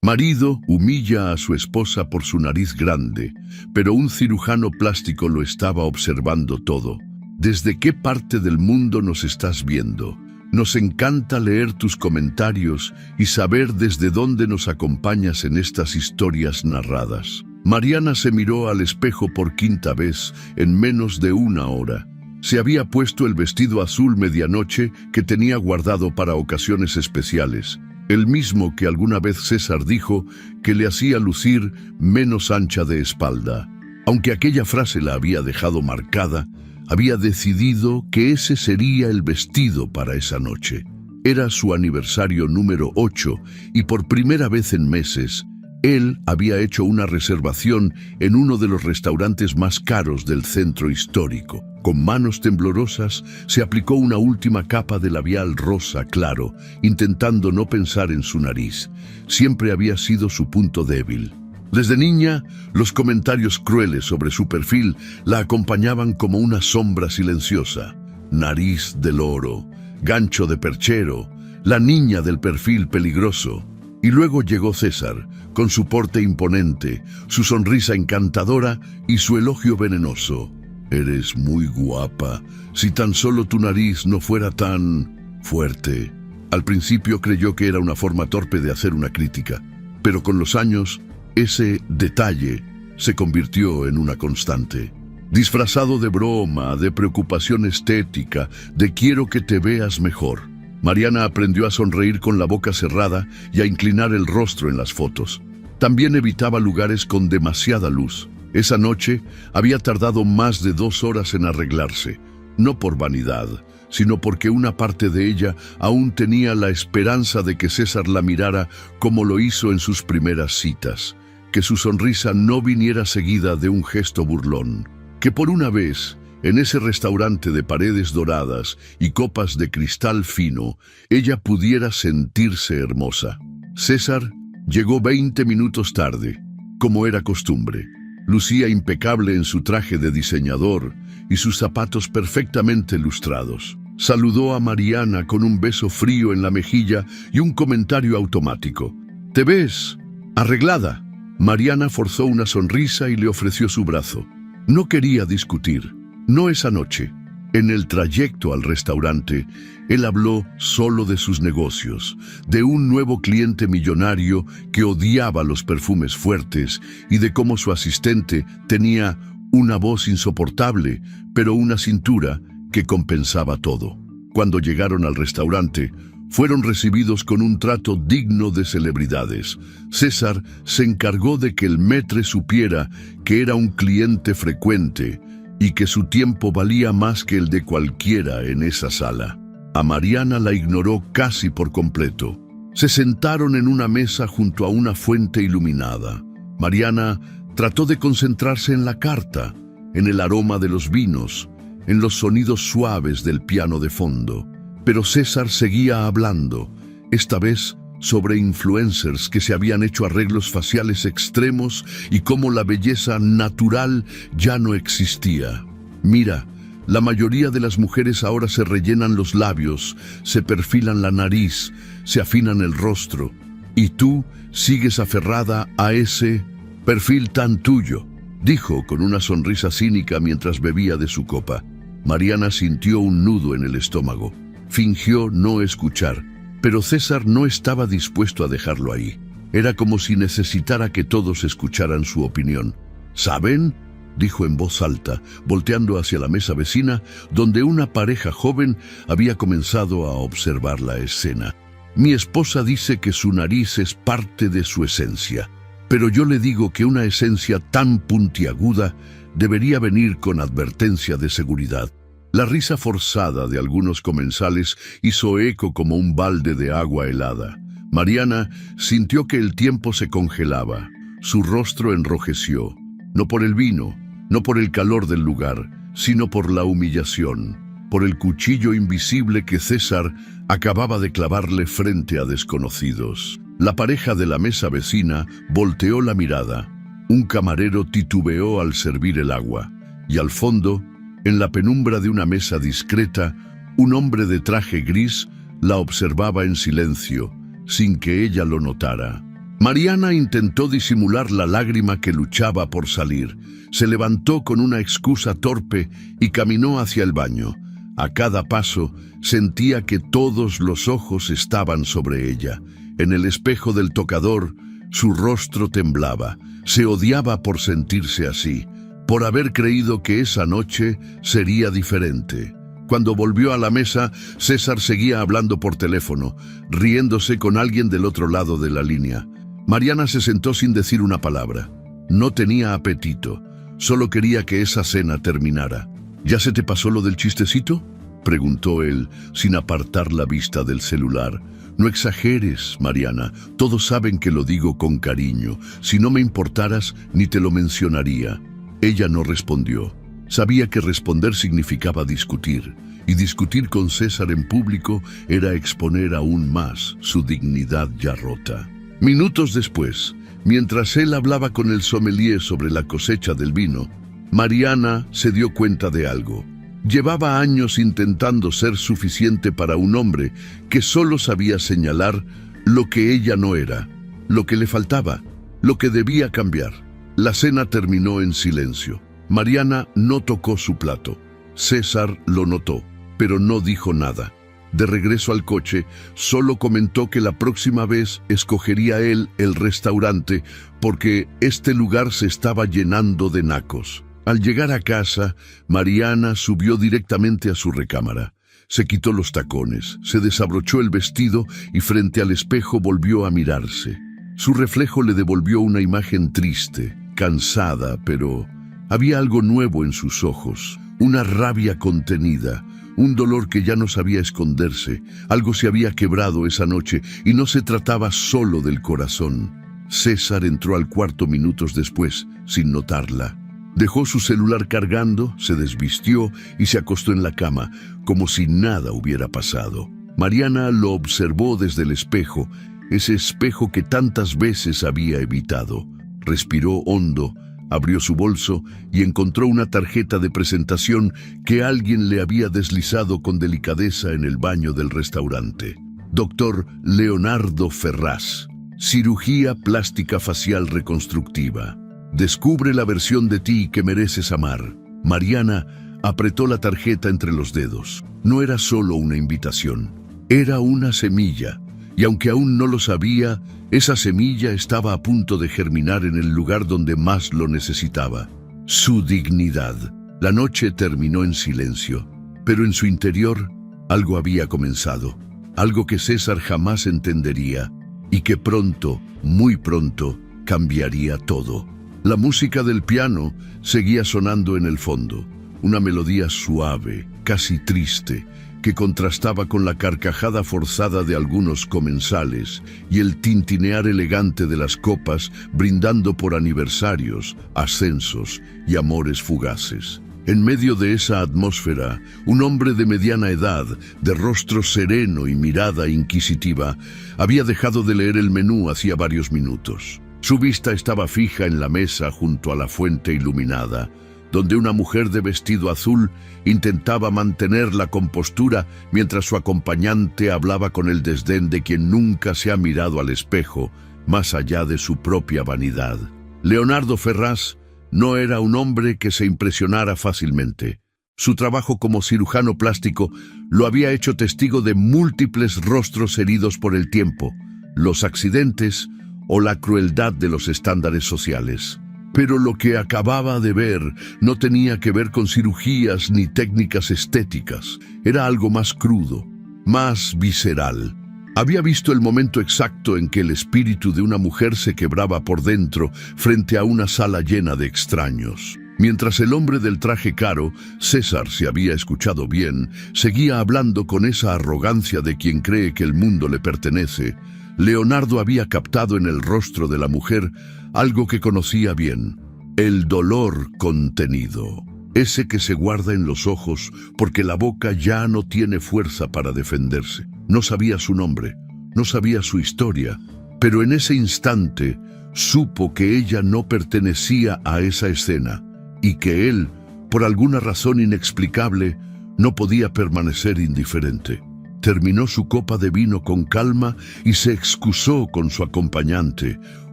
Marido humilla a su esposa por su nariz grande, pero un cirujano plástico lo estaba observando todo. ¿Desde qué parte del mundo nos estás viendo? Nos encanta leer tus comentarios y saber desde dónde nos acompañas en estas historias narradas. Mariana se miró al espejo por quinta vez en menos de una hora. Se había puesto el vestido azul medianoche que tenía guardado para ocasiones especiales, el mismo que alguna vez César dijo que le hacía lucir menos ancha de espalda. Aunque aquella frase la había dejado marcada, había decidido que ese sería el vestido para esa noche. Era su aniversario número 8 y por primera vez en meses, él había hecho una reservación en uno de los restaurantes más caros del centro histórico. Con manos temblorosas, se aplicó una última capa de labial rosa claro, intentando no pensar en su nariz. Siempre había sido su punto débil. Desde niña, los comentarios crueles sobre su perfil la acompañaban como una sombra silenciosa. Nariz de loro, gancho de perchero, la niña del perfil peligroso. Y luego llegó César, con su porte imponente, su sonrisa encantadora y su elogio venenoso. Eres muy guapa, si tan solo tu nariz no fuera tan fuerte. Al principio creyó que era una forma torpe de hacer una crítica, pero con los años, ese detalle se convirtió en una constante. Disfrazado de broma, de preocupación estética, de quiero que te veas mejor. Mariana aprendió a sonreír con la boca cerrada y a inclinar el rostro en las fotos. También evitaba lugares con demasiada luz. Esa noche había tardado más de 2 horas en arreglarse, no por vanidad, sino porque una parte de ella aún tenía la esperanza de que César la mirara como lo hizo en sus primeras citas, que su sonrisa no viniera seguida de un gesto burlón, que por una vez, en ese restaurante de paredes doradas y copas de cristal fino, ella pudiera sentirse hermosa. César llegó 20 minutos tarde, como era costumbre. Lucía impecable en su traje de diseñador y sus zapatos perfectamente lustrados. Saludó a Mariana con un beso frío en la mejilla y un comentario automático. «¿Te ves arreglada?» Mariana forzó una sonrisa y le ofreció su brazo. No quería discutir, no esa noche. En el trayecto al restaurante, él habló solo de sus negocios, de un nuevo cliente millonario que odiaba los perfumes fuertes y de cómo su asistente tenía una voz insoportable, pero una cintura que compensaba todo. Cuando llegaron al restaurante, fueron recibidos con un trato digno de celebridades. César se encargó de que el maître supiera que era un cliente frecuente y que su tiempo valía más que el de cualquiera en esa sala. A Mariana la ignoró casi por completo. Se sentaron en una mesa junto a una fuente iluminada. Mariana trató de concentrarse en la carta, en el aroma de los vinos, en los sonidos suaves del piano de fondo. Pero César seguía hablando, esta vez sobre influencers que se habían hecho arreglos faciales extremos y cómo la belleza natural ya no existía. Mira, la mayoría de las mujeres ahora se rellenan los labios, se perfilan la nariz, se afinan el rostro, y tú sigues aferrada a ese perfil tan tuyo, dijo con una sonrisa cínica mientras bebía de su copa. Mariana sintió un nudo en el estómago. Fingió no escuchar. Pero César no estaba dispuesto a dejarlo ahí. Era como si necesitara que todos escucharan su opinión. ¿Saben?, dijo en voz alta, volteando hacia la mesa vecina, donde una pareja joven había comenzado a observar la escena. Mi esposa dice que su nariz es parte de su esencia, pero yo le digo que una esencia tan puntiaguda debería venir con advertencia de seguridad. La risa forzada de algunos comensales hizo eco como un balde de agua helada. Mariana sintió que el tiempo se congelaba. Su rostro enrojeció, no por el vino, no por el calor del lugar, sino por la humillación, por el cuchillo invisible que César acababa de clavarle frente a desconocidos. La pareja de la mesa vecina volteó la mirada. Un camarero titubeó al servir el agua, y al fondo, en la penumbra de una mesa discreta, un hombre de traje gris la observaba en silencio, sin que ella lo notara. Mariana intentó disimular la lágrima que luchaba por salir. Se levantó con una excusa torpe y caminó hacia el baño. A cada paso sentía que todos los ojos estaban sobre ella. En el espejo del tocador, su rostro temblaba. Se odiaba por sentirse así, por haber creído que esa noche sería diferente. Cuando volvió a la mesa, César seguía hablando por teléfono, riéndose con alguien del otro lado de la línea. Mariana se sentó sin decir una palabra. No tenía apetito, solo quería que esa cena terminara. ¿Ya se te pasó lo del chistecito?, preguntó él, sin apartar la vista del celular. No exageres, Mariana, todos saben que lo digo con cariño. Si no me importaras, ni te lo mencionaría. Ella no respondió. Sabía que responder significaba discutir, y discutir con César en público era exponer aún más su dignidad ya rota. Minutos después, mientras él hablaba con el sommelier sobre la cosecha del vino, Mariana se dio cuenta de algo. Llevaba años intentando ser suficiente para un hombre que solo sabía señalar lo que ella no era, lo que le faltaba, lo que debía cambiar. La cena terminó en silencio. Mariana no tocó su plato. César lo notó, pero no dijo nada. De regreso al coche, solo comentó que la próxima vez escogería él el restaurante porque este lugar se estaba llenando de nacos. Al llegar a casa, Mariana subió directamente a su recámara. Se quitó los tacones, se desabrochó el vestido y frente al espejo volvió a mirarse. Su reflejo le devolvió una imagen triste, cansada, pero había algo nuevo en sus ojos, una rabia contenida, un dolor que ya no sabía esconderse. Algo se había quebrado esa noche y no se trataba solo del corazón. César entró al cuarto minutos después, sin notarla. Dejó su celular cargando, se desvistió y se acostó en la cama, como si nada hubiera pasado. Mariana lo observó desde el espejo, ese espejo que tantas veces había evitado. Respiró hondo, abrió su bolso y encontró una tarjeta de presentación que alguien le había deslizado con delicadeza en el baño del restaurante. Dr. Leonardo Ferraz, cirugía plástica facial reconstructiva. Descubre la versión de ti que mereces amar. Mariana apretó la tarjeta entre los dedos. No era solo una invitación, era una semilla. Y aunque aún no lo sabía, esa semilla estaba a punto de germinar en el lugar donde más lo necesitaba. Su dignidad. La noche terminó en silencio, pero en su interior algo había comenzado. Algo que César jamás entendería y que pronto, muy pronto, cambiaría todo. La música del piano seguía sonando en el fondo, una melodía suave, casi triste, que contrastaba con la carcajada forzada de algunos comensales y el tintinear elegante de las copas brindando por aniversarios, ascensos y amores fugaces. En medio de esa atmósfera, un hombre de mediana edad, de rostro sereno y mirada inquisitiva, había dejado de leer el menú hacía varios minutos. Su vista estaba fija en la mesa junto a la fuente iluminada, donde una mujer de vestido azul intentaba mantener la compostura mientras su acompañante hablaba con el desdén de quien nunca se ha mirado al espejo, más allá de su propia vanidad. Leonardo Ferraz no era un hombre que se impresionara fácilmente. Su trabajo como cirujano plástico lo había hecho testigo de múltiples rostros heridos por el tiempo, los accidentes o la crueldad de los estándares sociales. Pero lo que acababa de ver no tenía que ver con cirugías ni técnicas estéticas. Era algo más crudo, más visceral. Había visto el momento exacto en que el espíritu de una mujer se quebraba por dentro frente a una sala llena de extraños. Mientras el hombre del traje caro, César, si había escuchado bien, seguía hablando con esa arrogancia de quien cree que el mundo le pertenece, Leonardo había captado en el rostro de la mujer algo que conocía bien: el dolor contenido, ese que se guarda en los ojos porque la boca ya no tiene fuerza para defenderse. No sabía su nombre, no sabía su historia, pero en ese instante supo que ella no pertenecía a esa escena y que él, por alguna razón inexplicable, no podía permanecer indiferente. Terminó su copa de vino con calma y se excusó con su acompañante,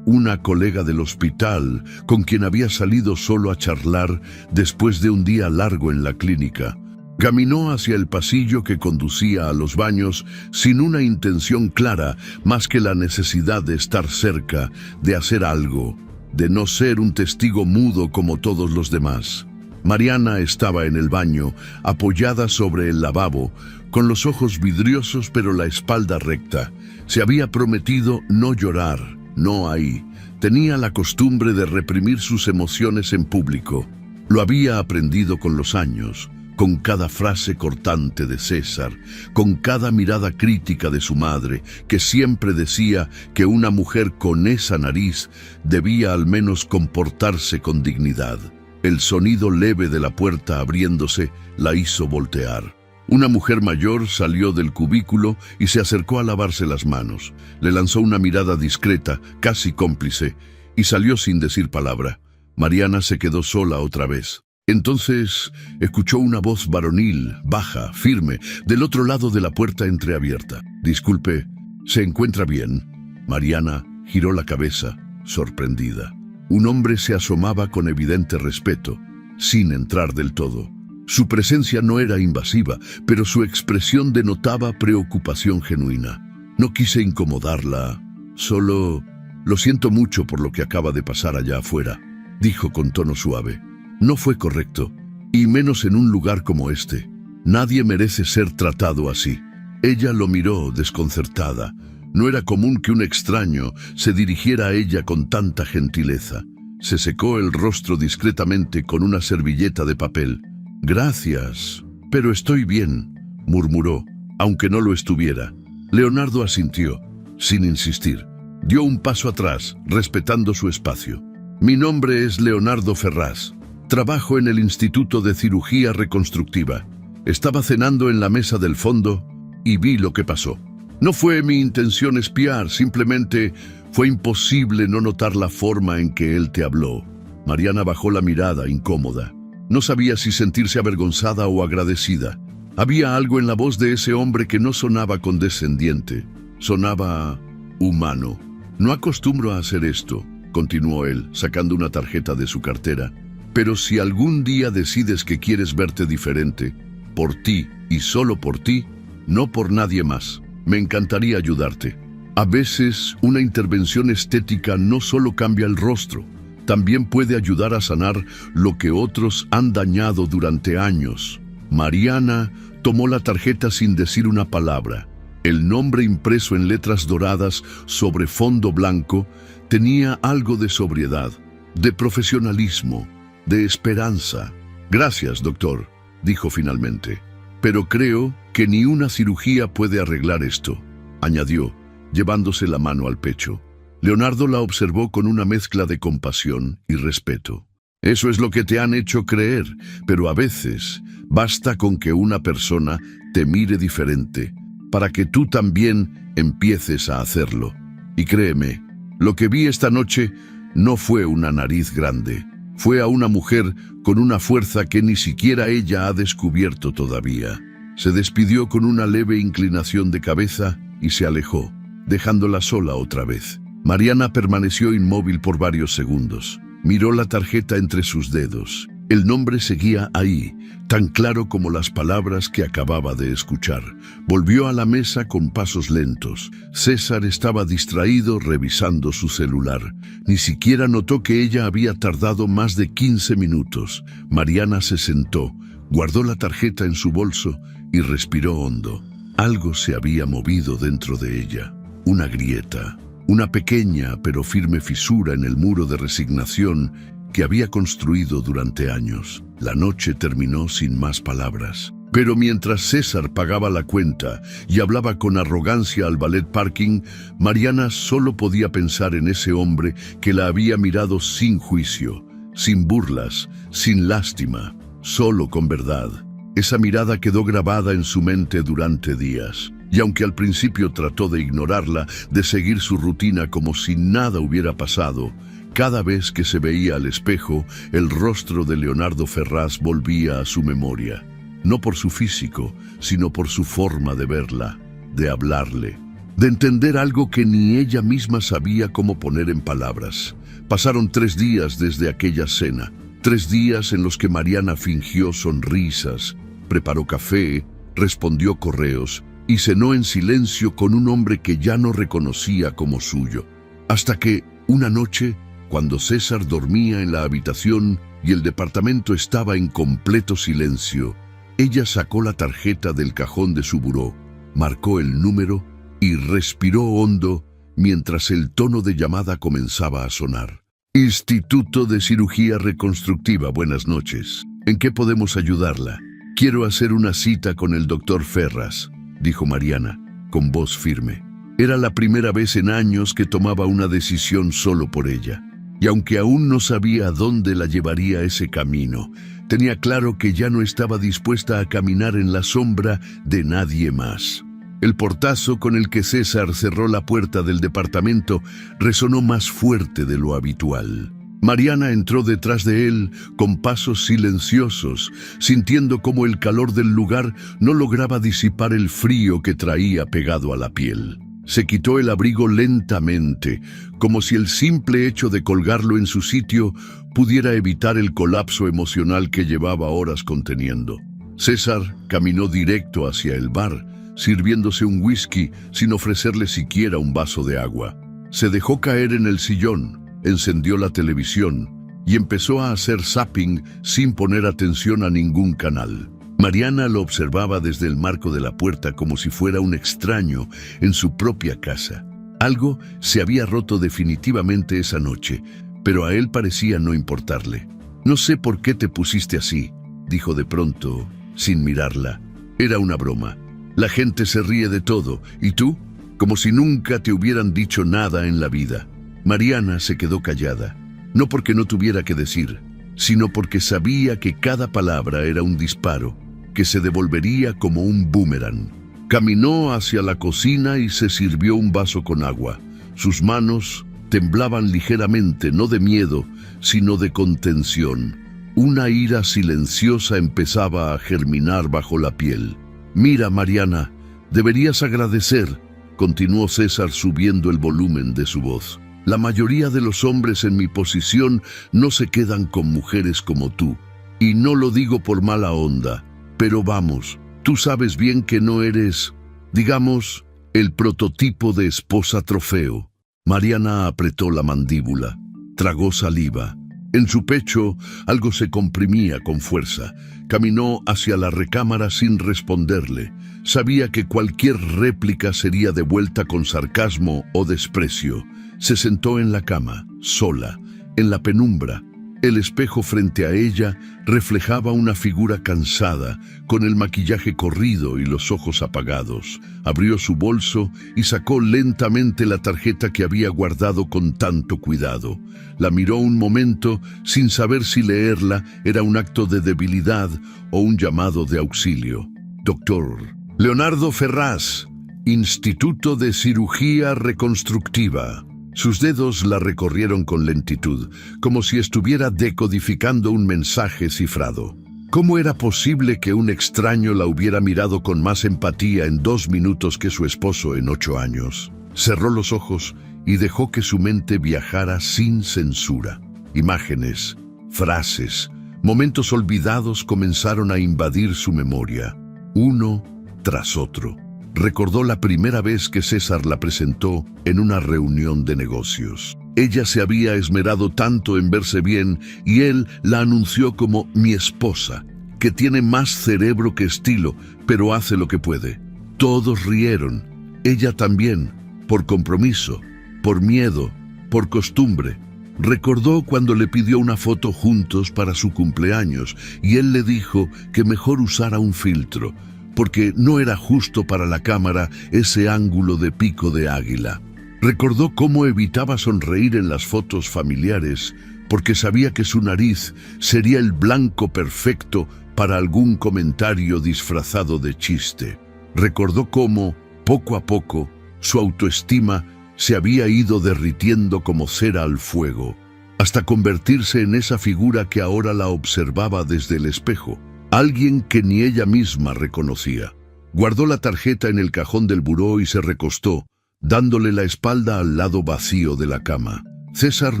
una colega del hospital con quien había salido solo a charlar después de un día largo en la clínica. Caminó hacia el pasillo que conducía a los baños sin una intención clara más que la necesidad de estar cerca, de hacer algo, de no ser un testigo mudo como todos los demás. Mariana estaba en el baño, apoyada sobre el lavabo, con los ojos vidriosos pero la espalda recta. Se había prometido no llorar, no ahí. Tenía la costumbre de reprimir sus emociones en público. Lo había aprendido con los años, con cada frase cortante de César, con cada mirada crítica de su madre, que siempre decía que una mujer con esa nariz debía al menos comportarse con dignidad. El sonido leve de la puerta abriéndose la hizo voltear. Una mujer mayor salió del cubículo y se acercó a lavarse las manos. Le lanzó una mirada discreta, casi cómplice, y salió sin decir palabra. Mariana se quedó sola otra vez. Entonces escuchó una voz varonil, baja, firme, del otro lado de la puerta entreabierta. «Disculpe, ¿se encuentra bien?» Mariana giró la cabeza, sorprendida. Un hombre se asomaba con evidente respeto, sin entrar del todo. Su presencia no era invasiva, pero su expresión denotaba preocupación genuina. No quise incomodarla, solo... «Lo siento mucho por lo que acaba de pasar allá afuera», dijo con tono suave. «No fue correcto, y menos en un lugar como este. Nadie merece ser tratado así». Ella lo miró desconcertada. No era común que un extraño se dirigiera a ella con tanta gentileza. Se secó el rostro discretamente con una servilleta de papel. «Gracias, pero estoy bien», murmuró, aunque no lo estuviera. Leonardo asintió, sin insistir. Dio un paso atrás, respetando su espacio. «Mi nombre es Leonardo Ferraz. Trabajo en el Instituto de Cirugía Reconstructiva. Estaba cenando en la mesa del fondo y vi lo que pasó. No fue mi intención espiar, simplemente fue imposible no notar la forma en que él te habló». Mariana bajó la mirada, incómoda. No sabía si sentirse avergonzada o agradecida. Había algo en la voz de ese hombre que no sonaba condescendiente, sonaba humano. «No acostumbro a hacer esto», continuó él, sacando una tarjeta de su cartera. «Pero si algún día decides que quieres verte diferente, por ti y solo por ti, no por nadie más, me encantaría ayudarte. A veces, una intervención estética no solo cambia el rostro, también puede ayudar a sanar lo que otros han dañado durante años». Mariana tomó la tarjeta sin decir una palabra. El nombre impreso en letras doradas sobre fondo blanco tenía algo de sobriedad, de profesionalismo, de esperanza. «Gracias, doctor», dijo finalmente. «Pero creo que ni una cirugía puede arreglar esto», añadió, llevándose la mano al pecho. Leonardo la observó con una mezcla de compasión y respeto. «Eso es lo que te han hecho creer, pero a veces basta con que una persona te mire diferente para que tú también empieces a hacerlo. Y créeme, lo que vi esta noche no fue una nariz grande. Fue a una mujer con una fuerza que ni siquiera ella ha descubierto todavía». Se despidió con una leve inclinación de cabeza y se alejó, dejándola sola otra vez. Mariana permaneció inmóvil por varios segundos. Miró la tarjeta entre sus dedos. El nombre seguía ahí, tan claro como las palabras que acababa de escuchar. Volvió a la mesa con pasos lentos. César estaba distraído revisando su celular. Ni siquiera notó que ella había tardado más de 15 minutos. Mariana se sentó, guardó la tarjeta en su bolso y respiró hondo. Algo se había movido dentro de ella. Una grieta, una pequeña pero firme fisura en el muro de resignación que había construido durante años. La noche terminó sin más palabras. Pero mientras César pagaba la cuenta y hablaba con arrogancia al ballet parking, Mariana solo podía pensar en ese hombre que la había mirado sin juicio, sin burlas, sin lástima, solo con verdad. Esa mirada quedó grabada en su mente durante días. Y aunque al principio trató de ignorarla, de seguir su rutina como si nada hubiera pasado, cada vez que se veía al espejo, el rostro de Leonardo Ferraz volvía a su memoria. no por su físico, sino por su forma de verla, de hablarle, de entender algo que ni ella misma sabía cómo poner en palabras. Pasaron 3 días desde aquella cena, 3 días en los que Mariana fingió sonrisas, preparó café, respondió correos y cenó en silencio con un hombre que ya no reconocía como suyo. Hasta que, una noche, cuando César dormía en la habitación y el departamento estaba en completo silencio, ella sacó la tarjeta del cajón de su buró, marcó el número y respiró hondo mientras el tono de llamada comenzaba a sonar. Instituto de Cirugía Reconstructiva, buenas noches. ¿En qué podemos ayudarla? Quiero hacer una cita con el doctor Ferraz, dijo Mariana, con voz firme. Era la primera vez en años que tomaba una decisión solo por ella. Y aunque aún no sabía a dónde la llevaría ese camino, tenía claro que ya no estaba dispuesta a caminar en la sombra de nadie más. El portazo con el que César cerró la puerta del departamento resonó más fuerte de lo habitual. Mariana entró detrás de él con pasos silenciosos, sintiendo cómo el calor del lugar no lograba disipar el frío que traía pegado a la piel. Se quitó el abrigo lentamente, como si el simple hecho de colgarlo en su sitio pudiera evitar el colapso emocional que llevaba horas conteniendo. César caminó directo hacia el bar, sirviéndose un whisky sin ofrecerle siquiera un vaso de agua. Se dejó caer en el sillón, encendió la televisión y empezó a hacer zapping sin poner atención a ningún canal. Mariana lo observaba desde el marco de la puerta como si fuera un extraño en su propia casa. Algo se había roto definitivamente esa noche, pero a él parecía no importarle. «No sé por qué te pusiste así», dijo de pronto, sin mirarla. Era una broma. La gente se ríe de todo, ¿y tú? Como si nunca te hubieran dicho nada en la vida. Mariana se quedó callada, no porque no tuviera que decir, sino porque sabía que cada palabra era un disparo, que se devolvería como un boomerang. Caminó hacia la cocina y se sirvió un vaso con agua. Sus manos temblaban ligeramente, no de miedo, sino de contención. Una ira silenciosa empezaba a germinar bajo la piel. «Mira, Mariana, deberías agradecer», continuó César subiendo el volumen de su voz. «La mayoría de los hombres en mi posición no se quedan con mujeres como tú. Y no lo digo por mala onda, pero vamos, tú sabes bien que no eres, digamos, el prototipo de esposa trofeo». Mariana apretó la mandíbula, tragó saliva. En su pecho algo se comprimía con fuerza. Caminó hacia la recámara sin responderle. Sabía que cualquier réplica sería devuelta con sarcasmo o desprecio. Se sentó en la cama, sola, en la penumbra. El espejo frente a ella reflejaba una figura cansada, con el maquillaje corrido y los ojos apagados. Abrió su bolso y sacó lentamente la tarjeta que había guardado con tanto cuidado. La miró un momento sin saber si leerla era un acto de debilidad o un llamado de auxilio. «Doctor Leonardo Ferraz, Instituto de Cirugía Reconstructiva». Sus dedos la recorrieron con lentitud, como si estuviera decodificando un mensaje cifrado. ¿Cómo era posible que un extraño la hubiera mirado con más empatía en 2 minutos que su esposo en 8 años? Cerró los ojos y dejó que su mente viajara sin censura. Imágenes, frases, momentos olvidados comenzaron a invadir su memoria, uno tras otro. Recordó la primera vez que César la presentó en una reunión de negocios. Ella se había esmerado tanto en verse bien y él la anunció como «mi esposa», que tiene más cerebro que estilo, pero hace lo que puede. Todos rieron, ella también, por compromiso, por miedo, por costumbre. Recordó cuando le pidió una foto juntos para su cumpleaños y él le dijo que mejor usara un filtro, porque no era justo para la cámara ese ángulo de pico de águila. Recordó cómo evitaba sonreír en las fotos familiares, porque sabía que su nariz sería el blanco perfecto para algún comentario disfrazado de chiste. Recordó cómo, poco a poco, su autoestima se había ido derritiendo como cera al fuego, hasta convertirse en esa figura que ahora la observaba desde el espejo, alguien que ni ella misma reconocía. Guardó la tarjeta en el cajón del buró y se recostó, dándole la espalda al lado vacío de la cama. César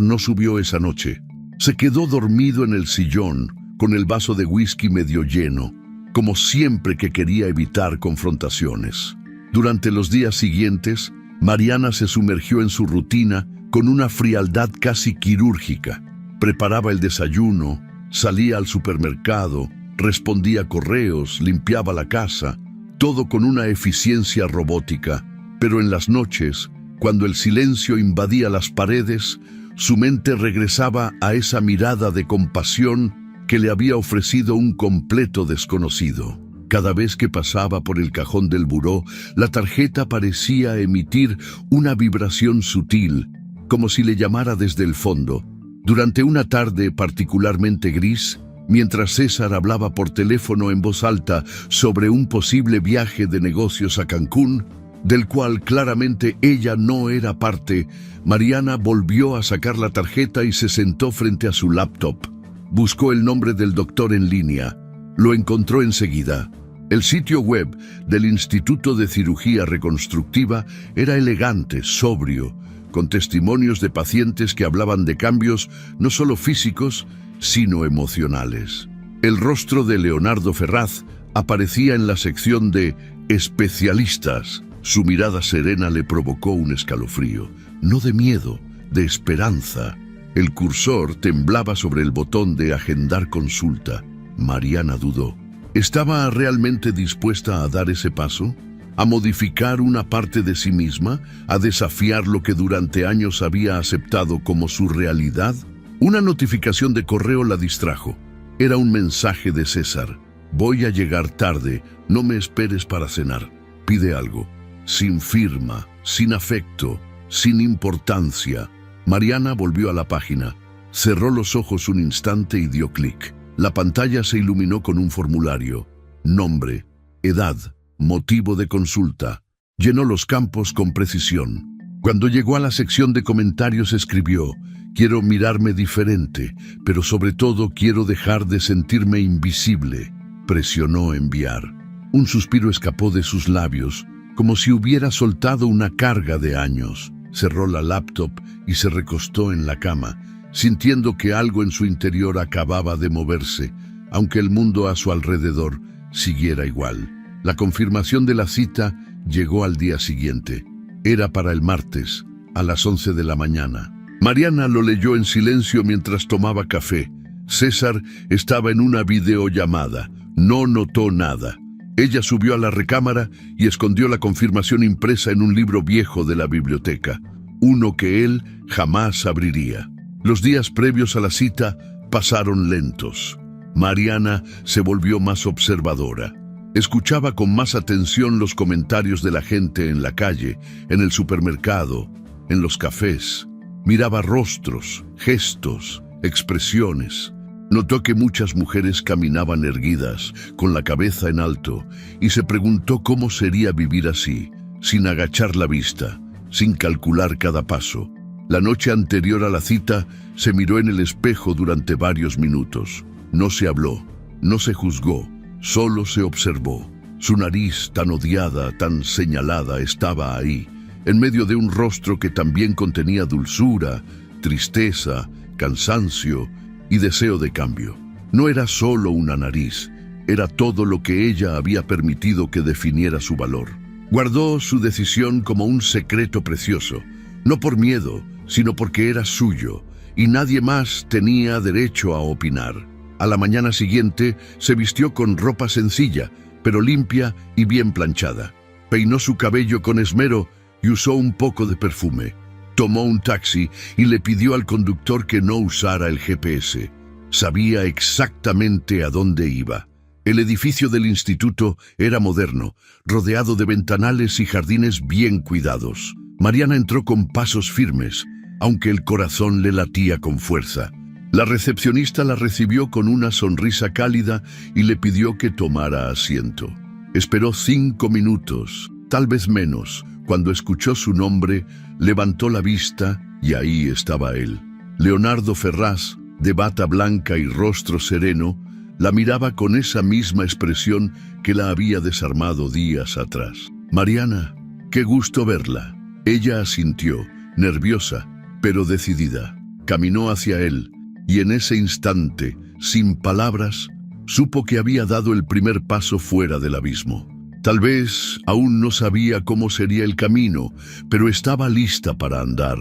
no subió esa noche. Se quedó dormido en el sillón, con el vaso de whisky medio lleno, como siempre que quería evitar confrontaciones. Durante los días siguientes, Mariana se sumergió en su rutina con una frialdad casi quirúrgica. Preparaba el desayuno, salía al supermercado, respondía correos, limpiaba la casa, todo con una eficiencia robótica. Pero en las noches, cuando el silencio invadía las paredes, su mente regresaba a esa mirada de compasión que le había ofrecido un completo desconocido. Cada vez que pasaba por el cajón del buró, la tarjeta parecía emitir una vibración sutil, como si le llamara desde el fondo. Durante una tarde particularmente gris, mientras César hablaba por teléfono en voz alta sobre un posible viaje de negocios a Cancún, del cual claramente ella no era parte, Mariana volvió a sacar la tarjeta y se sentó frente a su laptop. Buscó el nombre del doctor en línea. Lo encontró enseguida. El sitio web del Instituto de Cirugía Reconstructiva era elegante, sobrio, con testimonios de pacientes que hablaban de cambios no solo físicos, sino emocionales. El rostro de Leonardo Ferraz aparecía en la sección de especialistas. Su mirada serena le provocó un escalofrío, no de miedo, de esperanza. El cursor temblaba sobre el botón de agendar consulta. Mariana dudó. ¿Estaba realmente dispuesta a dar ese paso? ¿A modificar una parte de sí misma? ¿A desafiar lo que durante años había aceptado como su realidad? Una notificación de correo la distrajo. Era un mensaje de César. Voy a llegar tarde, no me esperes para cenar. Pide algo. Sin firma, sin afecto, sin importancia. Mariana volvió a la página. Cerró los ojos un instante y dio clic. La pantalla se iluminó con un formulario. Nombre, edad, motivo de consulta. Llenó los campos con precisión. Cuando llegó a la sección de comentarios escribió: quiero mirarme diferente, pero sobre todo quiero dejar de sentirme invisible. Presionó enviar. Un suspiro escapó de sus labios, como si hubiera soltado una carga de años. Cerró la laptop y se recostó en la cama, sintiendo que algo en su interior acababa de moverse, aunque el mundo a su alrededor siguiera igual. La confirmación de la cita llegó al día siguiente. Era para el martes, a las 11 de la mañana. Mariana lo leyó en silencio mientras tomaba café. César estaba en una videollamada. No notó nada. Ella subió a la recámara y escondió la confirmación impresa en un libro viejo de la biblioteca, uno que él jamás abriría. Los días previos a la cita pasaron lentos. Mariana se volvió más observadora. Escuchaba con más atención los comentarios de la gente en la calle, en el supermercado, en los cafés. Miraba rostros, gestos, expresiones. Notó que muchas mujeres caminaban erguidas, con la cabeza en alto, y se preguntó cómo sería vivir así, sin agachar la vista, sin calcular cada paso. La noche anterior a la cita, se miró en el espejo durante varios minutos. No se habló, no se juzgó, solo se observó. Su nariz, tan odiada, tan señalada, estaba ahí, en medio de un rostro que también contenía dulzura, tristeza, cansancio y deseo de cambio. No era solo una nariz, era todo lo que ella había permitido que definiera su valor. Guardó su decisión como un secreto precioso, no por miedo, sino porque era suyo, y nadie más tenía derecho a opinar. A la mañana siguiente se vistió con ropa sencilla, pero limpia y bien planchada. Peinó su cabello con esmero y usó un poco de perfume. Tomó un taxi y le pidió al conductor que no usara el GPS. Sabía exactamente a dónde iba. El edificio del instituto era moderno, rodeado de ventanales y jardines bien cuidados. Mariana entró con pasos firmes, aunque el corazón le latía con fuerza. La recepcionista la recibió con una sonrisa cálida y le pidió que tomara asiento. Esperó 5 minutos, tal vez menos. Cuando escuchó su nombre, levantó la vista y ahí estaba él. Leonardo Ferraz, de bata blanca y rostro sereno, La miraba con esa misma expresión que la había desarmado días atrás. «Mariana, qué gusto verla». Ella asintió, nerviosa, pero decidida. Caminó hacia él, y en ese instante, sin palabras, supo que había dado el primer paso fuera del abismo. Tal vez aún no sabía cómo sería el camino, pero estaba lista para andar,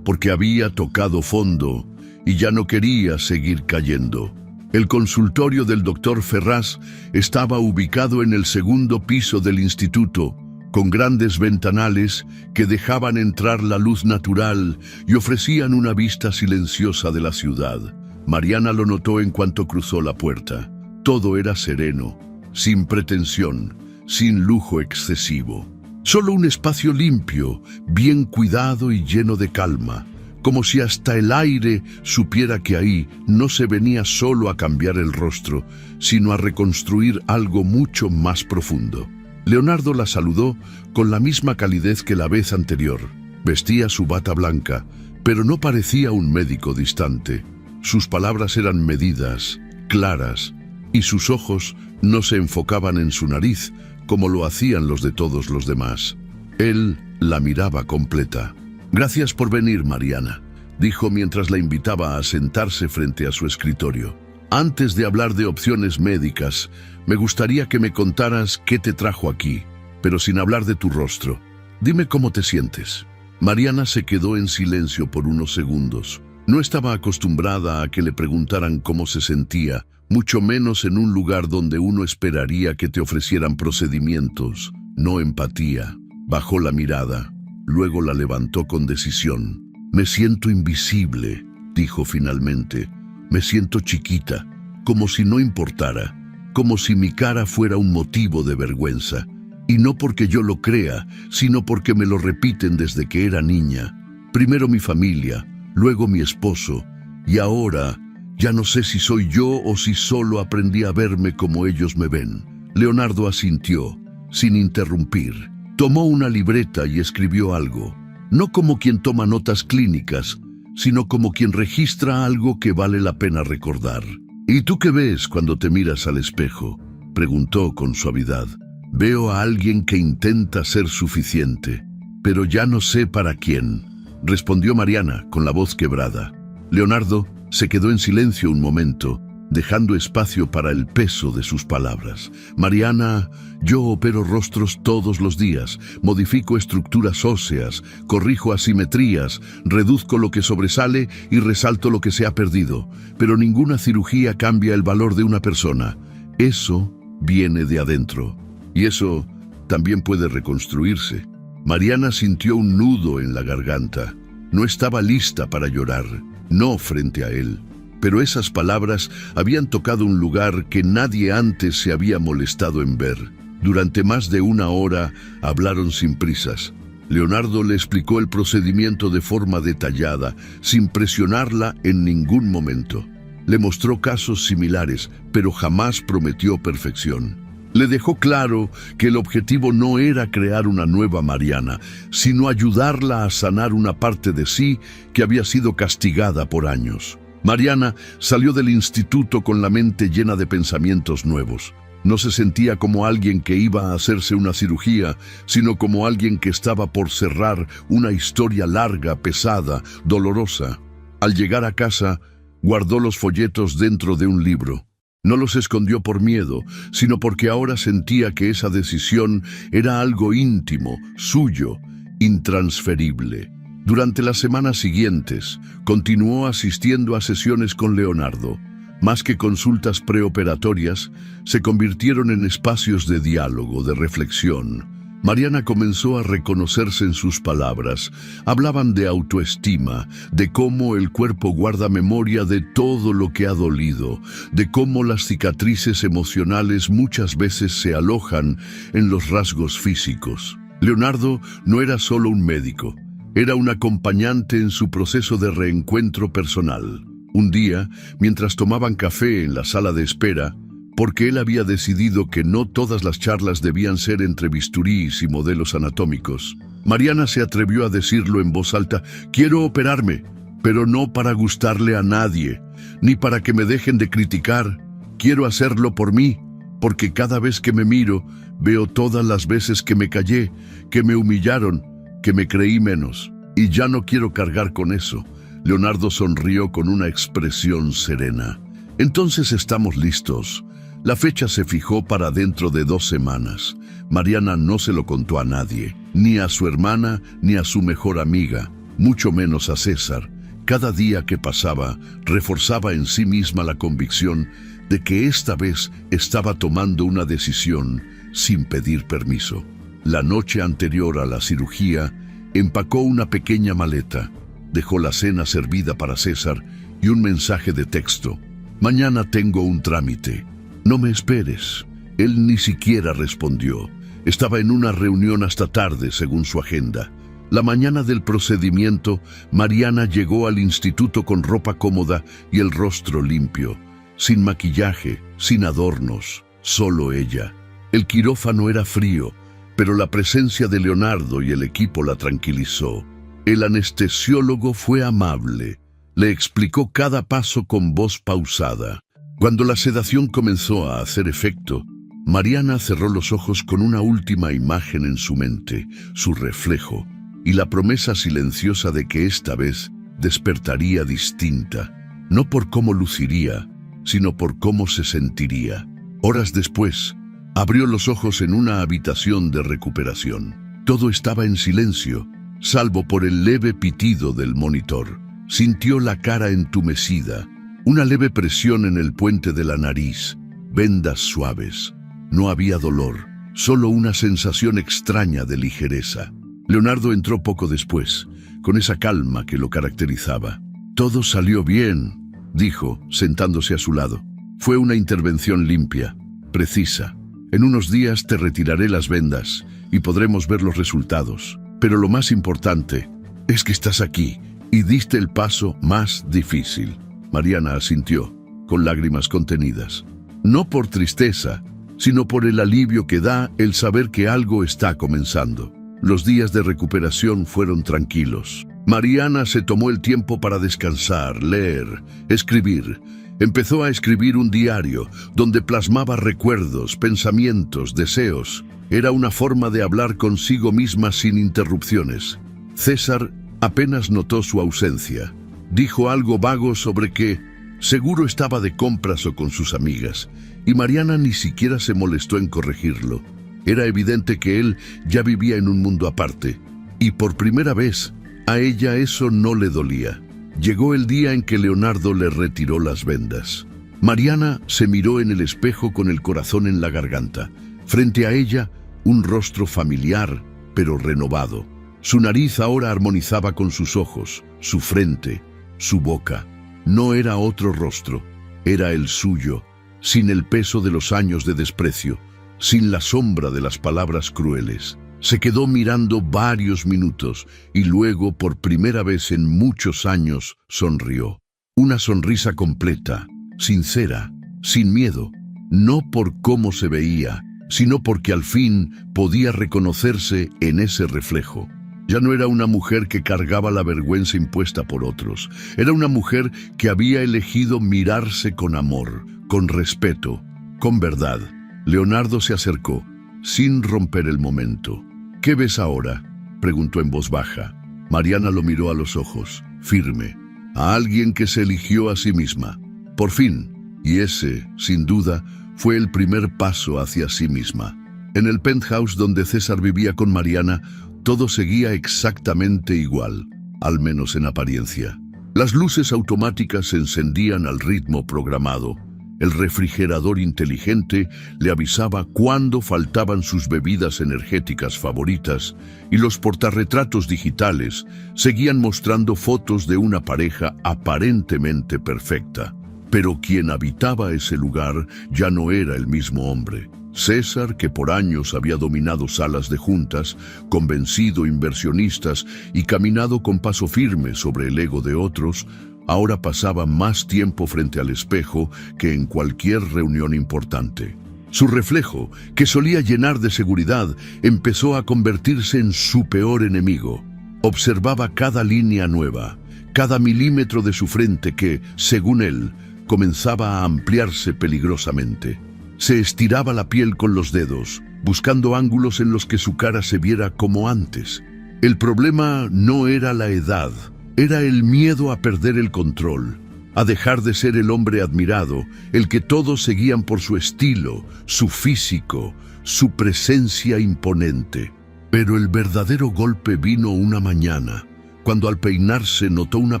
porque había tocado fondo y ya no quería seguir cayendo. El consultorio del doctor Ferraz estaba ubicado en el segundo piso del instituto, con grandes ventanales que dejaban entrar la luz natural y ofrecían una vista silenciosa de la ciudad. Mariana lo notó en cuanto cruzó la puerta. Todo era sereno, sin pretensión, sin lujo excesivo. Solo un espacio limpio, bien cuidado y lleno de calma, como si hasta el aire supiera que ahí no se venía solo a cambiar el rostro, sino a reconstruir algo mucho más profundo. Leonardo la saludó con la misma calidez que la vez anterior. Vestía su bata blanca, pero no parecía un médico distante. Sus palabras eran medidas, claras, y sus ojos no se enfocaban en su nariz como lo hacían los de todos los demás. Él la miraba completa. «Gracias por venir, Mariana», dijo mientras la invitaba a sentarse frente a su escritorio. «Antes de hablar de opciones médicas, me gustaría que me contaras qué te trajo aquí, pero sin hablar de tu rostro. Dime cómo te sientes». Mariana se quedó en silencio por unos segundos. No estaba acostumbrada a que le preguntaran cómo se sentía, mucho menos en un lugar donde uno esperaría que te ofrecieran procedimientos, no empatía. Bajó la mirada, luego la levantó con decisión. «Me siento invisible», dijo finalmente. «Me siento chiquita, como si no importara, como si mi cara fuera un motivo de vergüenza. Y no porque yo lo crea, sino porque me lo repiten desde que era niña. Primero mi familia, luego mi esposo, y ahora ya no sé si soy yo o si solo aprendí a verme como ellos me ven». Leonardo asintió, sin interrumpir. Tomó una libreta y escribió algo, no como quien toma notas clínicas, sino como quien registra algo que vale la pena recordar. «¿Y tú qué ves cuando te miras al espejo?», preguntó con suavidad. «Veo a alguien que intenta ser suficiente, pero ya no sé para quién», respondió Mariana con la voz quebrada. Leonardo se quedó en silencio un momento, dejando espacio para el peso de sus palabras. «Mariana, yo opero rostros todos los días, modifico estructuras óseas, corrijo asimetrías, reduzco lo que sobresale y resalto lo que se ha perdido, pero ninguna cirugía cambia el valor de una persona. Eso viene de adentro, y eso también puede reconstruirse». Mariana sintió un nudo en la garganta. No estaba lista para llorar, no frente a él. Pero esas palabras habían tocado un lugar que nadie antes se había molestado en ver. Durante más de una hora hablaron sin prisas. Leonardo le explicó el procedimiento de forma detallada, sin presionarla en ningún momento. Le mostró casos similares, pero jamás prometió perfección. Le dejó claro que el objetivo no era crear una nueva Mariana, sino ayudarla a sanar una parte de sí que había sido castigada por años. Mariana salió del instituto con la mente llena de pensamientos nuevos. No se sentía como alguien que iba a hacerse una cirugía, sino como alguien que estaba por cerrar una historia larga, pesada, dolorosa. Al llegar a casa, guardó los folletos dentro de un libro. No los escondió por miedo, sino porque ahora sentía que esa decisión era algo íntimo, suyo, intransferible. Durante las semanas siguientes, continuó asistiendo a sesiones con Leonardo. Más que consultas preoperatorias, se convirtieron en espacios de diálogo, de reflexión. Mariana comenzó a reconocerse en sus palabras. Hablaban de autoestima, de cómo el cuerpo guarda memoria de todo lo que ha dolido, de cómo las cicatrices emocionales muchas veces se alojan en los rasgos físicos. Leonardo no era solo un médico, era un acompañante en su proceso de reencuentro personal. Un día, mientras tomaban café en la sala de espera, porque él había decidido que no todas las charlas debían ser entre bisturís y modelos anatómicos, Mariana se atrevió a decirlo en voz alta: «Quiero operarme, pero no para gustarle a nadie, ni para que me dejen de criticar, Quiero hacerlo por mí, porque cada vez que me miro, veo todas las veces que me callé, que me humillaron, que me creí menos. Y ya no quiero cargar con eso. Leonardo sonrió con una expresión serena. Entonces estamos listos. La fecha se fijó para dentro de 2 semanas. Mariana no se lo contó a nadie, ni a su hermana, ni a su mejor amiga, mucho menos a César. Cada día que pasaba, reforzaba en sí misma la convicción de que esta vez estaba tomando una decisión sin pedir permiso. La noche anterior a la cirugía, empacó una pequeña maleta, dejó la cena servida para César y un mensaje de texto. Mañana tengo un trámite. No me esperes. Él ni siquiera respondió. Estaba en una reunión hasta tarde, según su agenda. La mañana del procedimiento, Mariana llegó al instituto con ropa cómoda y el rostro limpio, sin maquillaje, sin adornos, solo ella. El quirófano era frío, pero la presencia de Leonardo y el equipo la tranquilizó. El anestesiólogo fue amable. Le explicó cada paso con voz pausada. Cuando la sedación comenzó a hacer efecto, Mariana cerró los ojos con una última imagen en su mente, su reflejo, y la promesa silenciosa de que esta vez despertaría distinta, no por cómo luciría, sino por cómo se sentiría. Horas después, abrió los ojos en una habitación de recuperación. Todo estaba en silencio, salvo por el leve pitido del monitor. Sintió la cara entumecida, una leve presión en el puente de la nariz, vendas suaves. No había dolor, solo una sensación extraña de ligereza. Leonardo entró poco después, con esa calma que lo caracterizaba. Todo salió bien, dijo, sentándose a su lado. Fue una intervención limpia, precisa. En unos días te retiraré las vendas y podremos ver los resultados. Pero lo más importante es que estás aquí y diste el paso más difícil. Mariana asintió, con lágrimas contenidas. No por tristeza, sino por el alivio que da el saber que algo está comenzando. Los días de recuperación fueron tranquilos. Mariana se tomó el tiempo para descansar, leer, escribir. Empezó a escribir un diario donde plasmaba recuerdos, pensamientos, deseos. Era una forma de hablar consigo misma sin interrupciones. César apenas notó su ausencia. Dijo algo vago sobre que seguro estaba de compras o con sus amigas, y Mariana ni siquiera se molestó en corregirlo. Era evidente que él ya vivía en un mundo aparte, y por primera vez a ella eso no le dolía. Llegó el día en que Leonardo le retiró las vendas. Mariana se miró en el espejo con el corazón en la garganta. Frente a ella, un rostro familiar, pero renovado. Su nariz ahora armonizaba con sus ojos, su frente, su boca. No era otro rostro, era el suyo, sin el peso de los años de desprecio, sin la sombra de las palabras crueles. Se quedó mirando varios minutos y luego, por primera vez en muchos años, sonrió. Una sonrisa completa, sincera, sin miedo, no por cómo se veía, sino porque al fin podía reconocerse en ese reflejo. Ya no era una mujer que cargaba la vergüenza impuesta por otros. Era una mujer que había elegido mirarse con amor, con respeto, con verdad. Leonardo se acercó, sin romper el momento. ¿Qué ves ahora?, preguntó en voz baja. Mariana lo miró a los ojos, firme, a alguien que se eligió a sí misma. Por fin, y ese, sin duda, fue el primer paso hacia sí misma. En el penthouse donde César vivía con Mariana, todo seguía exactamente igual, al menos en apariencia. Las luces automáticas se encendían al ritmo programado. El refrigerador inteligente le avisaba cuándo faltaban sus bebidas energéticas favoritas y los portarretratos digitales seguían mostrando fotos de una pareja aparentemente perfecta. Pero quien habitaba ese lugar ya no era el mismo hombre. César, que por años había dominado salas de juntas, convencido inversionistas y caminado con paso firme sobre el ego de otros, ahora pasaba más tiempo frente al espejo que en cualquier reunión importante. Su reflejo, que solía llenar de seguridad, empezó a convertirse en su peor enemigo. Observaba cada línea nueva, cada milímetro de su frente que, según él, comenzaba a ampliarse peligrosamente. Se estiraba la piel con los dedos, buscando ángulos en los que su cara se viera como antes. El problema no era la edad, era el miedo a perder el control, a dejar de ser el hombre admirado, el que todos seguían por su estilo, su físico, su presencia imponente. Pero el verdadero golpe vino una mañana, cuando al peinarse notó una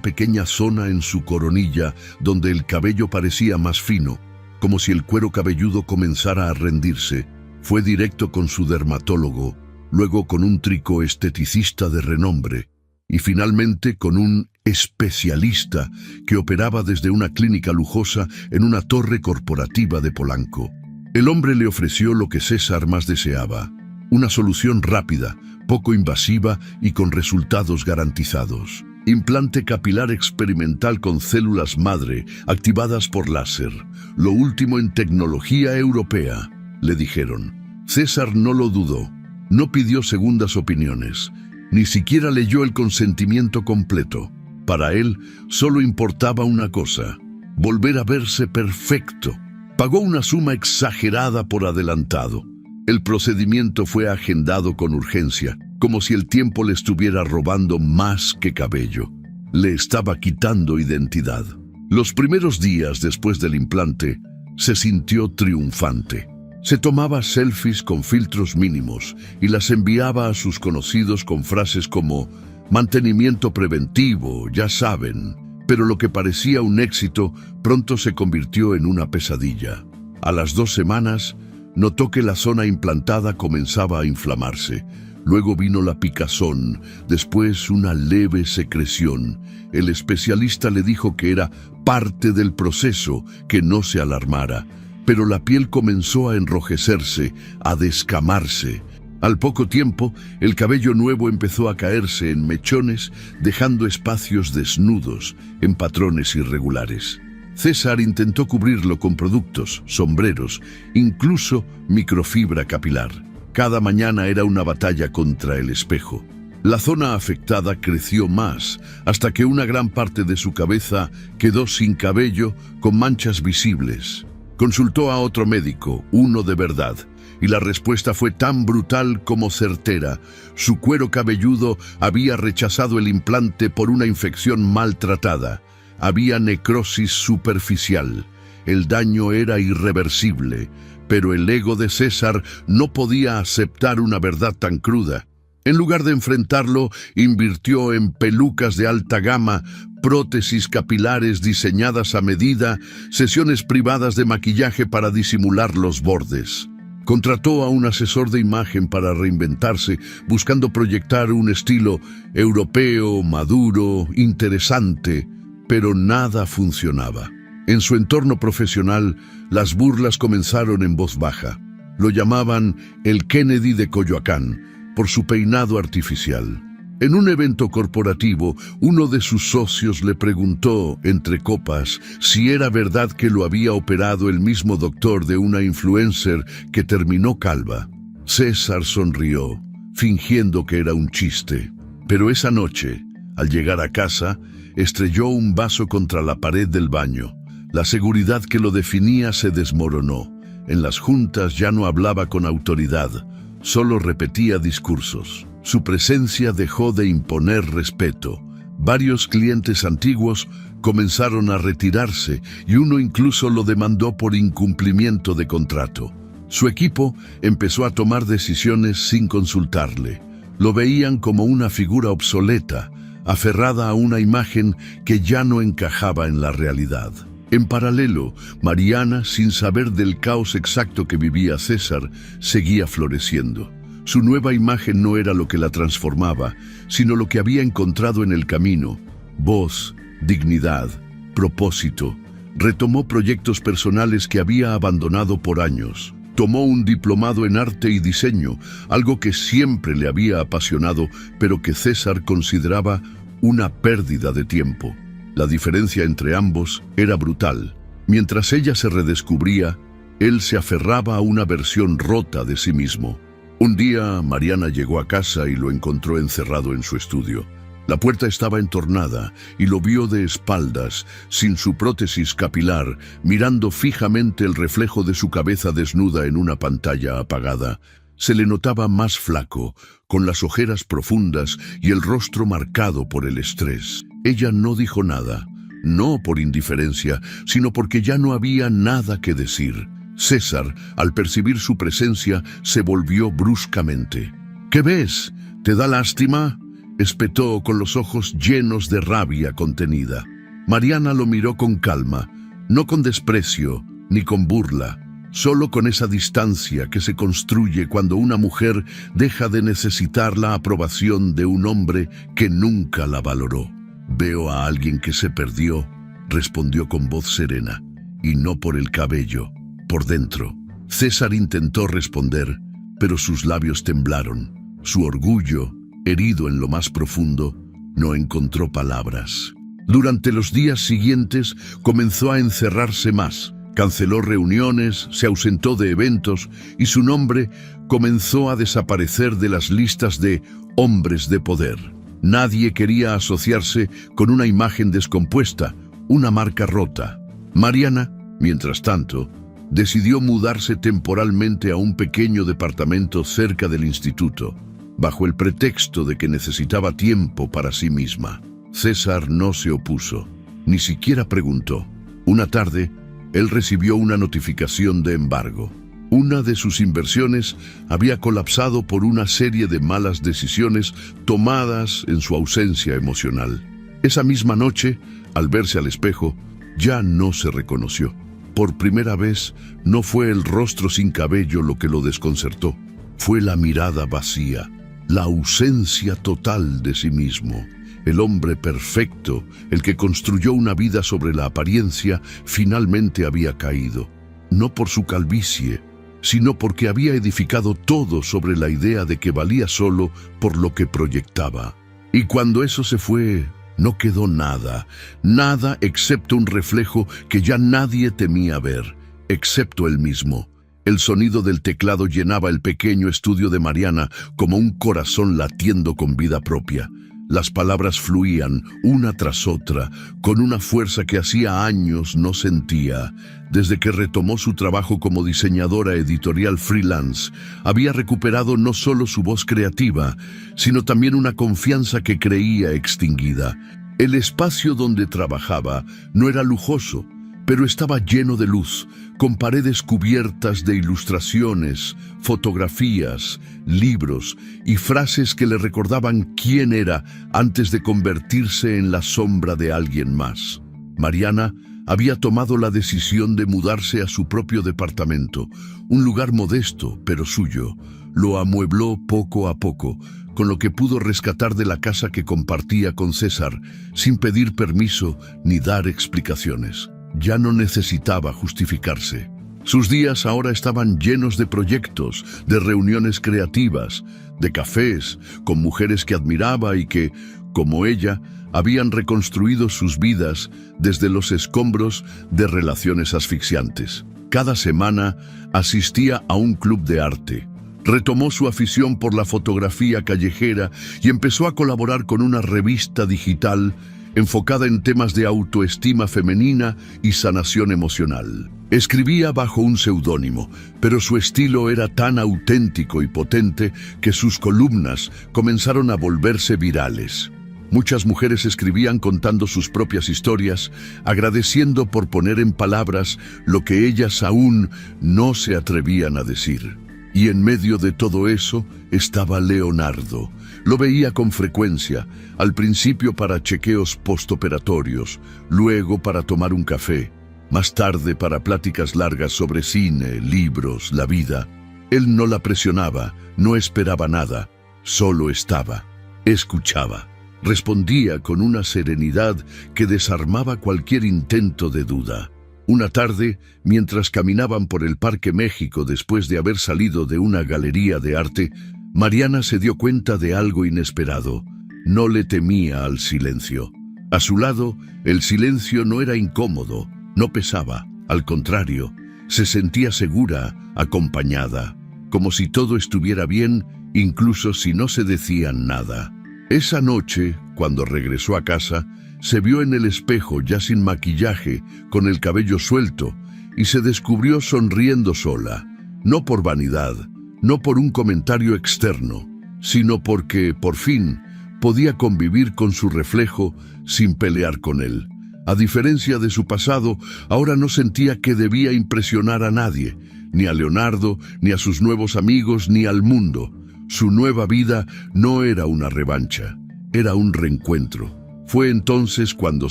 pequeña zona en su coronilla donde el cabello parecía más fino, como si el cuero cabelludo comenzara a rendirse. Fue directo con su dermatólogo, luego con un tricoesteticista de renombre y finalmente con un especialista que operaba desde una clínica lujosa en una torre corporativa de Polanco. El hombre le ofreció lo que César más deseaba: una solución rápida, poco invasiva y con resultados garantizados. Implante capilar experimental con células madre activadas por láser. Lo último en tecnología europea, le dijeron. César no lo dudó. No pidió segundas opiniones. Ni siquiera leyó el consentimiento completo. Para él solo importaba una cosa: volver a verse perfecto. Pagó una suma exagerada por adelantado. El procedimiento fue agendado con urgencia, como si el tiempo le estuviera robando más que cabello. Le estaba quitando identidad. Los primeros días después del implante, se sintió triunfante. Se tomaba selfies con filtros mínimos y las enviaba a sus conocidos con frases como mantenimiento preventivo, ya saben. Pero lo que parecía un éxito pronto se convirtió en una pesadilla. A las 2 semanas, notó que la zona implantada comenzaba a inflamarse. Luego vino la picazón, después una leve secreción. El especialista le dijo que era parte del proceso, que no se alarmara. Pero la piel comenzó a enrojecerse, a descamarse. Al poco tiempo, el cabello nuevo empezó a caerse en mechones, dejando espacios desnudos, en patrones irregulares. César intentó cubrirlo con productos, sombreros, incluso microfibra capilar. Cada mañana era una batalla contra el espejo. La zona afectada creció más, hasta que una gran parte de su cabeza quedó sin cabello, con manchas visibles. Consultó a otro médico, uno de verdad, y la respuesta fue tan brutal como certera. Su cuero cabelludo había rechazado el implante por una infección maltratada. Había necrosis superficial. El daño era irreversible, pero el ego de César no podía aceptar una verdad tan cruda. En lugar de enfrentarlo, invirtió en pelucas de alta gama, prótesis capilares diseñadas a medida, sesiones privadas de maquillaje para disimular los bordes. Contrató a un asesor de imagen para reinventarse, buscando proyectar un estilo europeo, maduro, interesante, pero nada funcionaba. En su entorno profesional, las burlas comenzaron en voz baja. Lo llamaban el Kennedy de Coyoacán, por su peinado artificial. En un evento corporativo, uno de sus socios le preguntó, entre copas, si era verdad que lo había operado el mismo doctor de una influencer que terminó calva. César sonrió, fingiendo que era un chiste. Pero esa noche, al llegar a casa, estrelló un vaso contra la pared del baño. La seguridad que lo definía se desmoronó. En las juntas ya no hablaba con autoridad, solo repetía discursos. Su presencia dejó de imponer respeto. Varios clientes antiguos comenzaron a retirarse y uno incluso lo demandó por incumplimiento de contrato. Su equipo empezó a tomar decisiones sin consultarle. Lo veían como una figura obsoleta, aferrada a una imagen que ya no encajaba en la realidad. En paralelo, Mariana, sin saber del caos exacto que vivía César, seguía floreciendo. Su nueva imagen no era lo que la transformaba, sino lo que había encontrado en el camino: voz, dignidad, propósito. Retomó proyectos personales que había abandonado por años. Tomó un diplomado en arte y diseño, algo que siempre le había apasionado, pero que César consideraba una pérdida de tiempo. La diferencia entre ambos era brutal. Mientras ella se redescubría, él se aferraba a una versión rota de sí mismo. Un día, Mariana llegó a casa y lo encontró encerrado en su estudio. La puerta estaba entornada y lo vio de espaldas, sin su prótesis capilar, mirando fijamente el reflejo de su cabeza desnuda en una pantalla apagada. Se le notaba más flaco, con las ojeras profundas y el rostro marcado por el estrés. Ella no dijo nada, no por indiferencia, sino porque ya no había nada que decir. César, al percibir su presencia, se volvió bruscamente. «¿Qué ves? ¿Te da lástima?», espetó con los ojos llenos de rabia contenida. Mariana lo miró con calma, no con desprecio ni con burla, solo con esa distancia que se construye cuando una mujer deja de necesitar la aprobación de un hombre que nunca la valoró. «Veo a alguien que se perdió», respondió con voz serena, «y no por el cabello, por dentro». César intentó responder, pero sus labios temblaron. Su orgullo, herido en lo más profundo, no encontró palabras. Durante los días siguientes comenzó a encerrarse más. Canceló reuniones, se ausentó de eventos y su nombre comenzó a desaparecer de las listas de hombres de poder. Nadie quería asociarse con una imagen descompuesta, una marca rota. Mariana, mientras tanto, decidió mudarse temporalmente a un pequeño departamento cerca del instituto, bajo el pretexto de que necesitaba tiempo para sí misma. César no se opuso, ni siquiera preguntó. Una tarde, él recibió una notificación de embargo. Una de sus inversiones había colapsado por una serie de malas decisiones tomadas en su ausencia emocional. Esa misma noche, al verse al espejo, ya no se reconoció. Por primera vez, no fue el rostro sin cabello lo que lo desconcertó. Fue la mirada vacía, la ausencia total de sí mismo. El hombre perfecto, el que construyó una vida sobre la apariencia, finalmente había caído. No por su calvicie, sino porque había edificado todo sobre la idea de que valía solo por lo que proyectaba. Y cuando eso se fue, no quedó nada, nada excepto un reflejo que ya nadie temía ver, excepto él mismo. El sonido del teclado llenaba el pequeño estudio de Mariana como un corazón latiendo con vida propia. Las palabras fluían, una tras otra, con una fuerza que hacía años no sentía. Desde que retomó su trabajo como diseñadora editorial freelance, había recuperado no solo su voz creativa, sino también una confianza que creía extinguida. El espacio donde trabajaba no era lujoso, pero estaba lleno de luz, con paredes cubiertas de ilustraciones, fotografías, libros y frases que le recordaban quién era antes de convertirse en la sombra de alguien más. Mariana había tomado la decisión de mudarse a su propio departamento, un lugar modesto pero suyo. Lo amuebló poco a poco, con lo que pudo rescatar de la casa que compartía con César, sin pedir permiso ni dar explicaciones. Ya no necesitaba justificarse. Sus días ahora estaban llenos de proyectos, de reuniones creativas, de cafés, con mujeres que admiraba y que, como ella, habían reconstruido sus vidas desde los escombros de relaciones asfixiantes. Cada semana asistía a un club de arte. Retomó su afición por la fotografía callejera y empezó a colaborar con una revista digital enfocada en temas de autoestima femenina y sanación emocional. Escribía bajo un seudónimo, pero su estilo era tan auténtico y potente que sus columnas comenzaron a volverse virales. Muchas mujeres escribían contando sus propias historias, agradeciendo por poner en palabras lo que ellas aún no se atrevían a decir. Y en medio de todo eso estaba Leonardo. Lo veía con frecuencia, al principio para chequeos postoperatorios, luego para tomar un café, más tarde para pláticas largas sobre cine, libros, la vida. Él no la presionaba, no esperaba nada, solo estaba, escuchaba. Respondía con una serenidad que desarmaba cualquier intento de duda. Una tarde, mientras caminaban por el Parque México después de haber salido de una galería de arte, Mariana se dio cuenta de algo inesperado. No le temía al silencio. A su lado, el silencio no era incómodo, no pesaba. Al contrario, se sentía segura, acompañada, como si todo estuviera bien, incluso si no se decían nada. Esa noche, cuando regresó a casa, se vio en el espejo ya sin maquillaje, con el cabello suelto, y se descubrió sonriendo sola, no por vanidad, no por un comentario externo, sino porque, por fin, podía convivir con su reflejo sin pelear con él. A diferencia de su pasado, ahora no sentía que debía impresionar a nadie, ni a Leonardo, ni a sus nuevos amigos, ni al mundo. Su nueva vida no era una revancha, era un reencuentro. Fue entonces cuando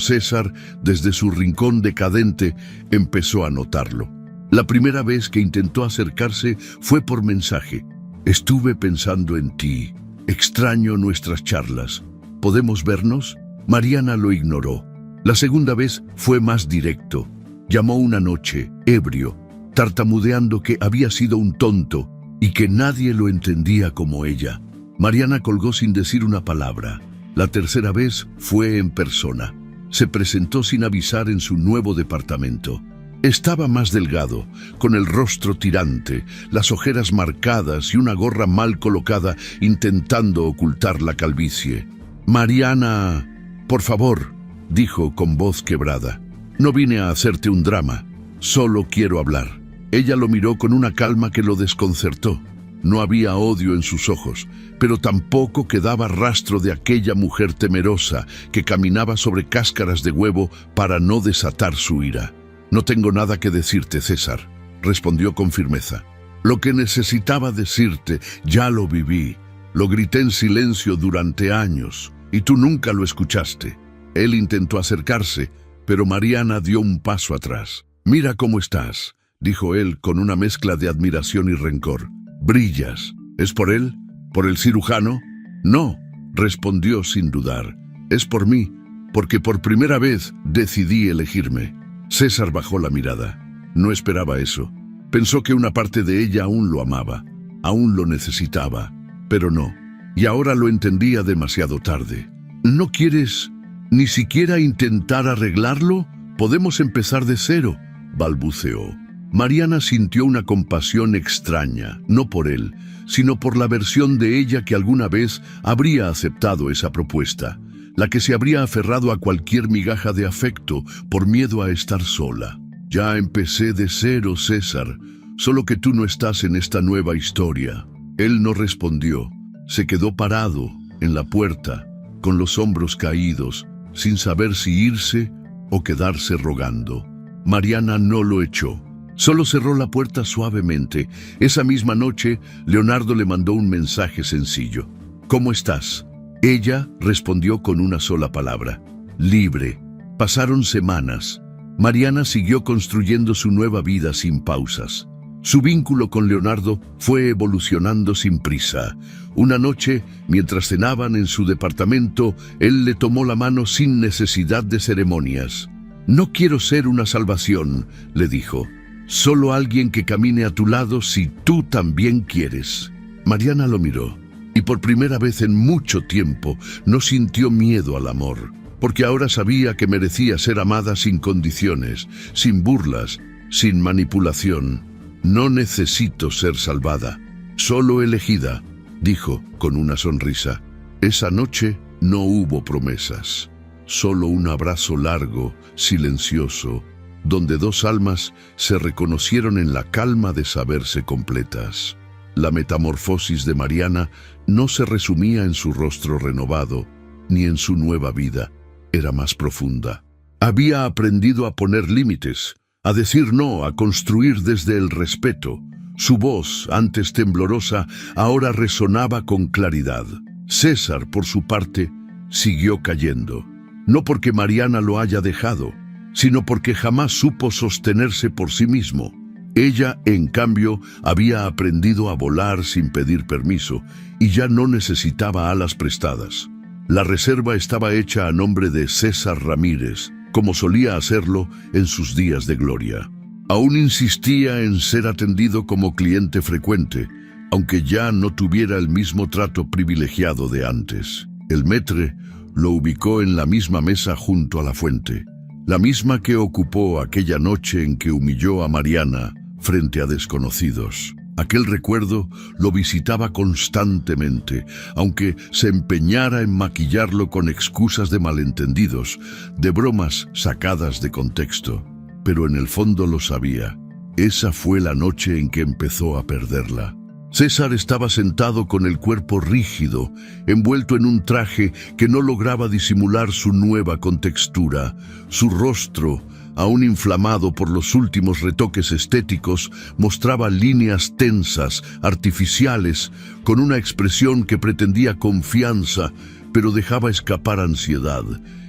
César, desde su rincón decadente, empezó a notarlo. La primera vez que intentó acercarse fue por mensaje. Estuve pensando en ti. Extraño nuestras charlas. ¿Podemos vernos? Mariana lo ignoró. La segunda vez fue más directo. Llamó una noche, ebrio, tartamudeando que había sido un tonto y que nadie lo entendía como ella. Mariana colgó sin decir una palabra. La tercera vez fue en persona. Se presentó sin avisar en su nuevo departamento. Estaba más delgado, con el rostro tirante, las ojeras marcadas y una gorra mal colocada intentando ocultar la calvicie. «Mariana, por favor», dijo con voz quebrada. «No vine a hacerte un drama, solo quiero hablar». Ella lo miró con una calma que lo desconcertó. No había odio en sus ojos, pero tampoco quedaba rastro de aquella mujer temerosa que caminaba sobre cáscaras de huevo para no desatar su ira. «No tengo nada que decirte, César», respondió con firmeza. «Lo que necesitaba decirte ya lo viví. Lo grité en silencio durante años, y tú nunca lo escuchaste». Él intentó acercarse, pero Mariana dio un paso atrás. «Mira cómo estás», dijo él con una mezcla de admiración y rencor. «Brillas. ¿Es por él? ¿Por el cirujano?» «No», respondió sin dudar. «Es por mí, porque por primera vez decidí elegirme». César bajó la mirada. No esperaba eso. Pensó que una parte de ella aún lo amaba, aún lo necesitaba, pero no. Y ahora lo entendía demasiado tarde. «¿No quieres ni siquiera intentar arreglarlo? Podemos empezar de cero», balbuceó. Mariana sintió una compasión extraña, no por él, sino por la versión de ella que alguna vez habría aceptado esa propuesta, la que se habría aferrado a cualquier migaja de afecto por miedo a estar sola. «Ya empecé de cero, César, solo que tú no estás en esta nueva historia». Él no respondió. Se quedó parado en la puerta, con los hombros caídos, sin saber si irse o quedarse rogando. Mariana no lo echó. Solo cerró la puerta suavemente. Esa misma noche, Leonardo le mandó un mensaje sencillo. «¿Cómo estás?» Ella respondió con una sola palabra: «Libre». Pasaron semanas. Mariana siguió construyendo su nueva vida sin pausas. Su vínculo con Leonardo fue evolucionando sin prisa. Una noche, mientras cenaban en su departamento, él le tomó la mano sin necesidad de ceremonias. «No quiero ser una salvación», le dijo. «Solo alguien que camine a tu lado si tú también quieres». Mariana lo miró, y por primera vez en mucho tiempo no sintió miedo al amor, porque ahora sabía que merecía ser amada sin condiciones, sin burlas, sin manipulación. «No necesito ser salvada, solo elegida», dijo con una sonrisa. Esa noche no hubo promesas, solo un abrazo largo, silencioso, donde dos almas se reconocieron en la calma de saberse completas. La metamorfosis de Mariana no se resumía en su rostro renovado, ni en su nueva vida. Era más profunda. Había aprendido a poner límites, a decir no, a construir desde el respeto. Su voz, antes temblorosa, ahora resonaba con claridad. César, por su parte, siguió cayendo. No porque Mariana lo haya dejado, sino porque jamás supo sostenerse por sí mismo. Ella, en cambio, había aprendido a volar sin pedir permiso y ya no necesitaba alas prestadas. La reserva estaba hecha a nombre de César Ramírez, como solía hacerlo en sus días de gloria. Aún insistía en ser atendido como cliente frecuente, aunque ya no tuviera el mismo trato privilegiado de antes. El maître lo ubicó en la misma mesa junto a la fuente, la misma que ocupó aquella noche en que humilló a Mariana frente a desconocidos. Aquel recuerdo lo visitaba constantemente, aunque se empeñara en maquillarlo con excusas de malentendidos, de bromas sacadas de contexto. Pero en el fondo lo sabía. Esa fue la noche en que empezó a perderla. César estaba sentado con el cuerpo rígido, envuelto en un traje que no lograba disimular su nueva contextura. Su rostro, aún inflamado por los últimos retoques estéticos, mostraba líneas tensas, artificiales, con una expresión que pretendía confianza, pero dejaba escapar ansiedad.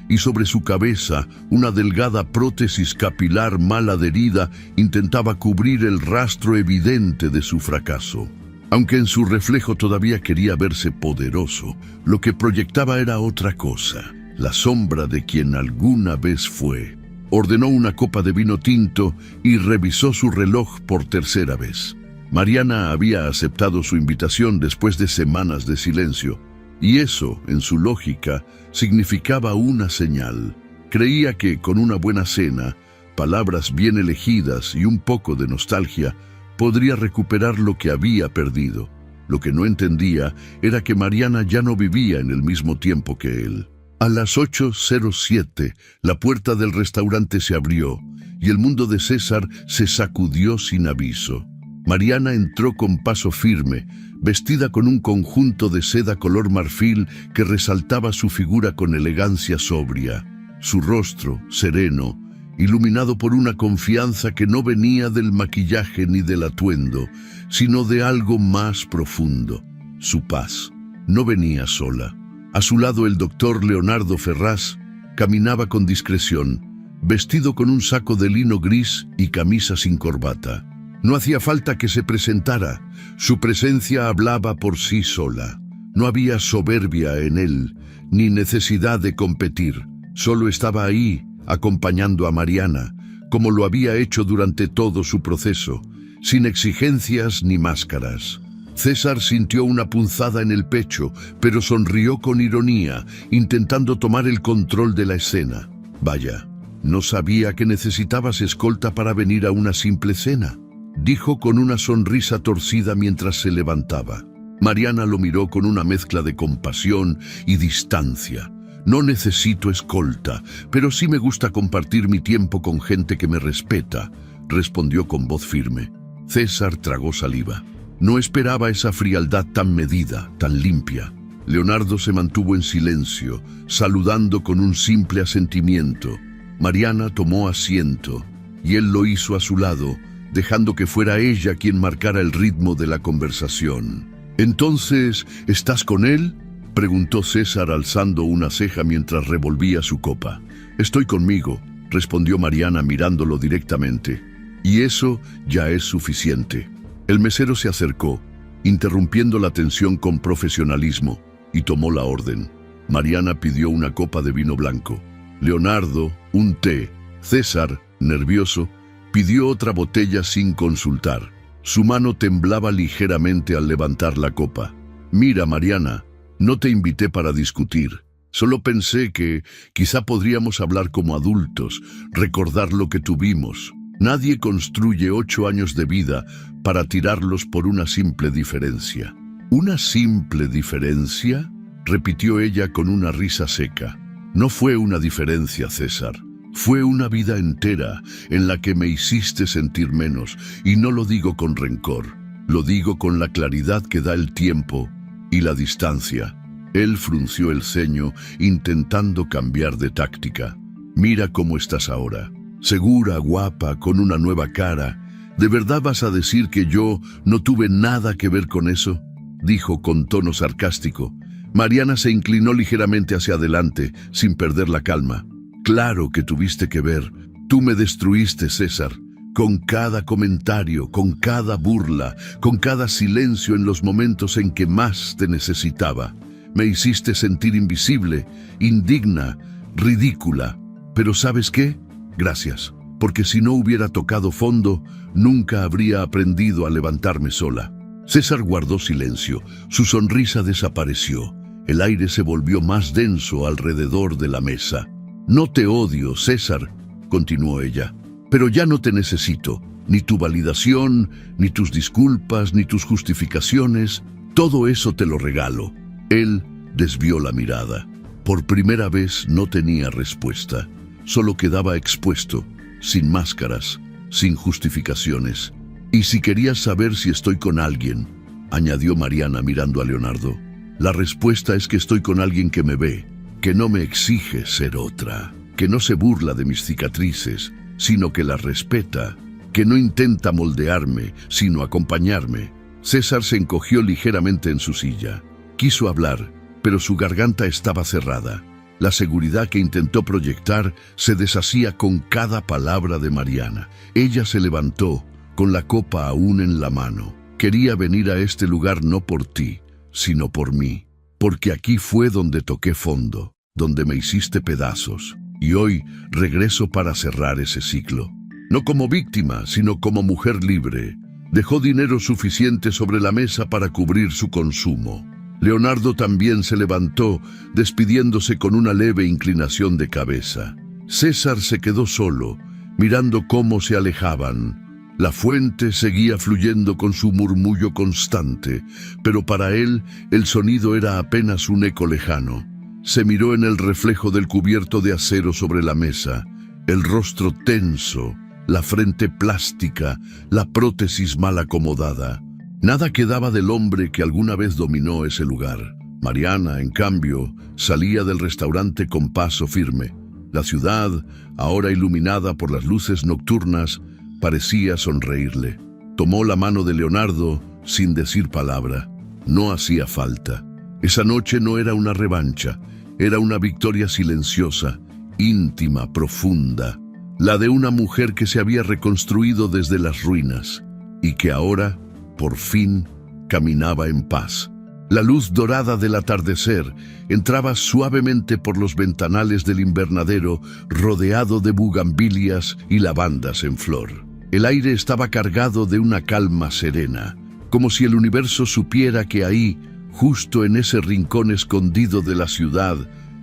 Y sobre su cabeza, una delgada prótesis capilar mal adherida intentaba cubrir el rastro evidente de su fracaso. Aunque en su reflejo todavía quería verse poderoso, lo que proyectaba era otra cosa, la sombra de quien alguna vez fue. Ordenó una copa de vino tinto y revisó su reloj por tercera vez. Mariana había aceptado su invitación después de semanas de silencio, y eso, en su lógica, significaba una señal. Creía que con una buena cena, palabras bien elegidas y un poco de nostalgia, podría recuperar lo que había perdido. Lo que no entendía era que Mariana ya no vivía en el mismo tiempo que él. A las 8:07, la puerta del restaurante se abrió y el mundo de César se sacudió sin aviso. Mariana entró con paso firme, vestida con un conjunto de seda color marfil que resaltaba su figura con elegancia sobria. Su rostro, sereno, iluminado por una confianza que no venía del maquillaje ni del atuendo, sino de algo más profundo, su paz. No venía sola. A su lado el doctor Leonardo Ferraz caminaba con discreción, vestido con un saco de lino gris y camisa sin corbata. No hacía falta que se presentara, su presencia hablaba por sí sola. No había soberbia en él, ni necesidad de competir, solo estaba ahí, acompañando a Mariana, como lo había hecho durante todo su proceso, sin exigencias ni máscaras. César sintió una punzada en el pecho, pero sonrió con ironía, intentando tomar el control de la escena. Vaya, no sabía que necesitabas escolta para venir a una simple cena, dijo con una sonrisa torcida mientras se levantaba. Mariana lo miró con una mezcla de compasión y distancia. No necesito escolta, pero sí me gusta compartir mi tiempo con gente que me respeta, respondió con voz firme. César tragó saliva. No esperaba esa frialdad tan medida, tan limpia. Leonardo se mantuvo en silencio, saludando con un simple asentimiento. Mariana tomó asiento, y él lo hizo a su lado, dejando que fuera ella quien marcara el ritmo de la conversación. «¿Entonces, estás con él?», preguntó César alzando una ceja mientras revolvía su copa. «Estoy conmigo», respondió Mariana mirándolo directamente. «Y eso ya es suficiente». El mesero se acercó, interrumpiendo la tensión con profesionalismo, y tomó la orden. Mariana pidió una copa de vino blanco. Leonardo, un té. César, nervioso, pidió otra botella sin consultar. Su mano temblaba ligeramente al levantar la copa. «Mira, Mariana, no te invité para discutir. Solo pensé que quizá podríamos hablar como adultos, recordar lo que tuvimos. Nadie construye 8 años de vida para tirarlos por una simple diferencia». «¿Una simple diferencia?», repitió ella con una risa seca. «No fue una diferencia, César. Fue una vida entera en la que me hiciste sentir menos, y no lo digo con rencor. Lo digo con la claridad que da el tiempo y la distancia». Él frunció el ceño, intentando cambiar de táctica. «Mira cómo estás ahora. Segura, guapa, con una nueva cara. ¿De verdad vas a decir que yo no tuve nada que ver con eso?», dijo con tono sarcástico. Mariana se inclinó ligeramente hacia adelante, sin perder la calma. «Claro que tuviste que ver. Tú me destruiste, César. Con cada comentario, con cada burla, con cada silencio en los momentos en que más te necesitaba. Me hiciste sentir invisible, indigna, ridícula. Pero ¿sabes qué? Gracias, porque si no hubiera tocado fondo, nunca habría aprendido a levantarme sola». César guardó silencio. Su sonrisa desapareció. El aire se volvió más denso alrededor de la mesa. «No te odio, César», continuó ella. pero ya no te necesito. Ni tu validación, ni tus disculpas, ni tus justificaciones. Todo eso te lo regalo. Él desvió la mirada. Por primera vez no tenía respuesta. Solo quedaba expuesto, sin máscaras, sin justificaciones. Y si querías saber si estoy con alguien, añadió Mariana mirando a Leonardo, la respuesta es que estoy con alguien que me ve, que no me exige ser otra, que no se burla de mis cicatrices, sino que las respeta, que no intenta moldearme, sino acompañarme. César se encogió ligeramente en su silla. Quiso hablar, pero su garganta estaba cerrada. La seguridad que intentó proyectar se deshacía con cada palabra de Mariana. Ella se levantó, con la copa aún en la mano. Quería venir a este lugar no por ti, sino por mí. Porque aquí fue donde toqué fondo, donde me hiciste pedazos. Y hoy regreso para cerrar ese ciclo. No como víctima, sino como mujer libre. Dejó dinero suficiente sobre la mesa para cubrir su consumo. Leonardo también se levantó, despidiéndose con una leve inclinación de cabeza. César se quedó solo, mirando cómo se alejaban. La fuente seguía fluyendo con su murmullo constante, pero para él el sonido era apenas un eco lejano. Se miró en el reflejo del cubierto de acero sobre la mesa, el rostro tenso, la frente plástica, la prótesis mal acomodada. Nada quedaba del hombre que alguna vez dominó ese lugar. Mariana, en cambio, salía del restaurante con paso firme. La ciudad, ahora iluminada por las luces nocturnas, parecía sonreírle. Tomó la mano de Leonardo sin decir palabra. No hacía falta. Esa noche no era una revancha, era una victoria silenciosa, íntima, profunda. La de una mujer que se había reconstruido desde las ruinas y que ahora, por fin, caminaba en paz. La luz dorada del atardecer entraba suavemente por los ventanales del invernadero rodeado de bugambilias y lavandas en flor. El aire estaba cargado de una calma serena, como si el universo supiera que ahí, justo en ese rincón escondido de la ciudad,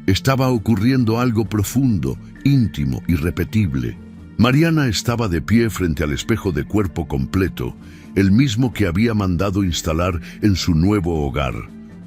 estaba ocurriendo algo profundo, íntimo, irrepetible. Mariana estaba de pie frente al espejo de cuerpo completo, el mismo que había mandado instalar en su nuevo hogar.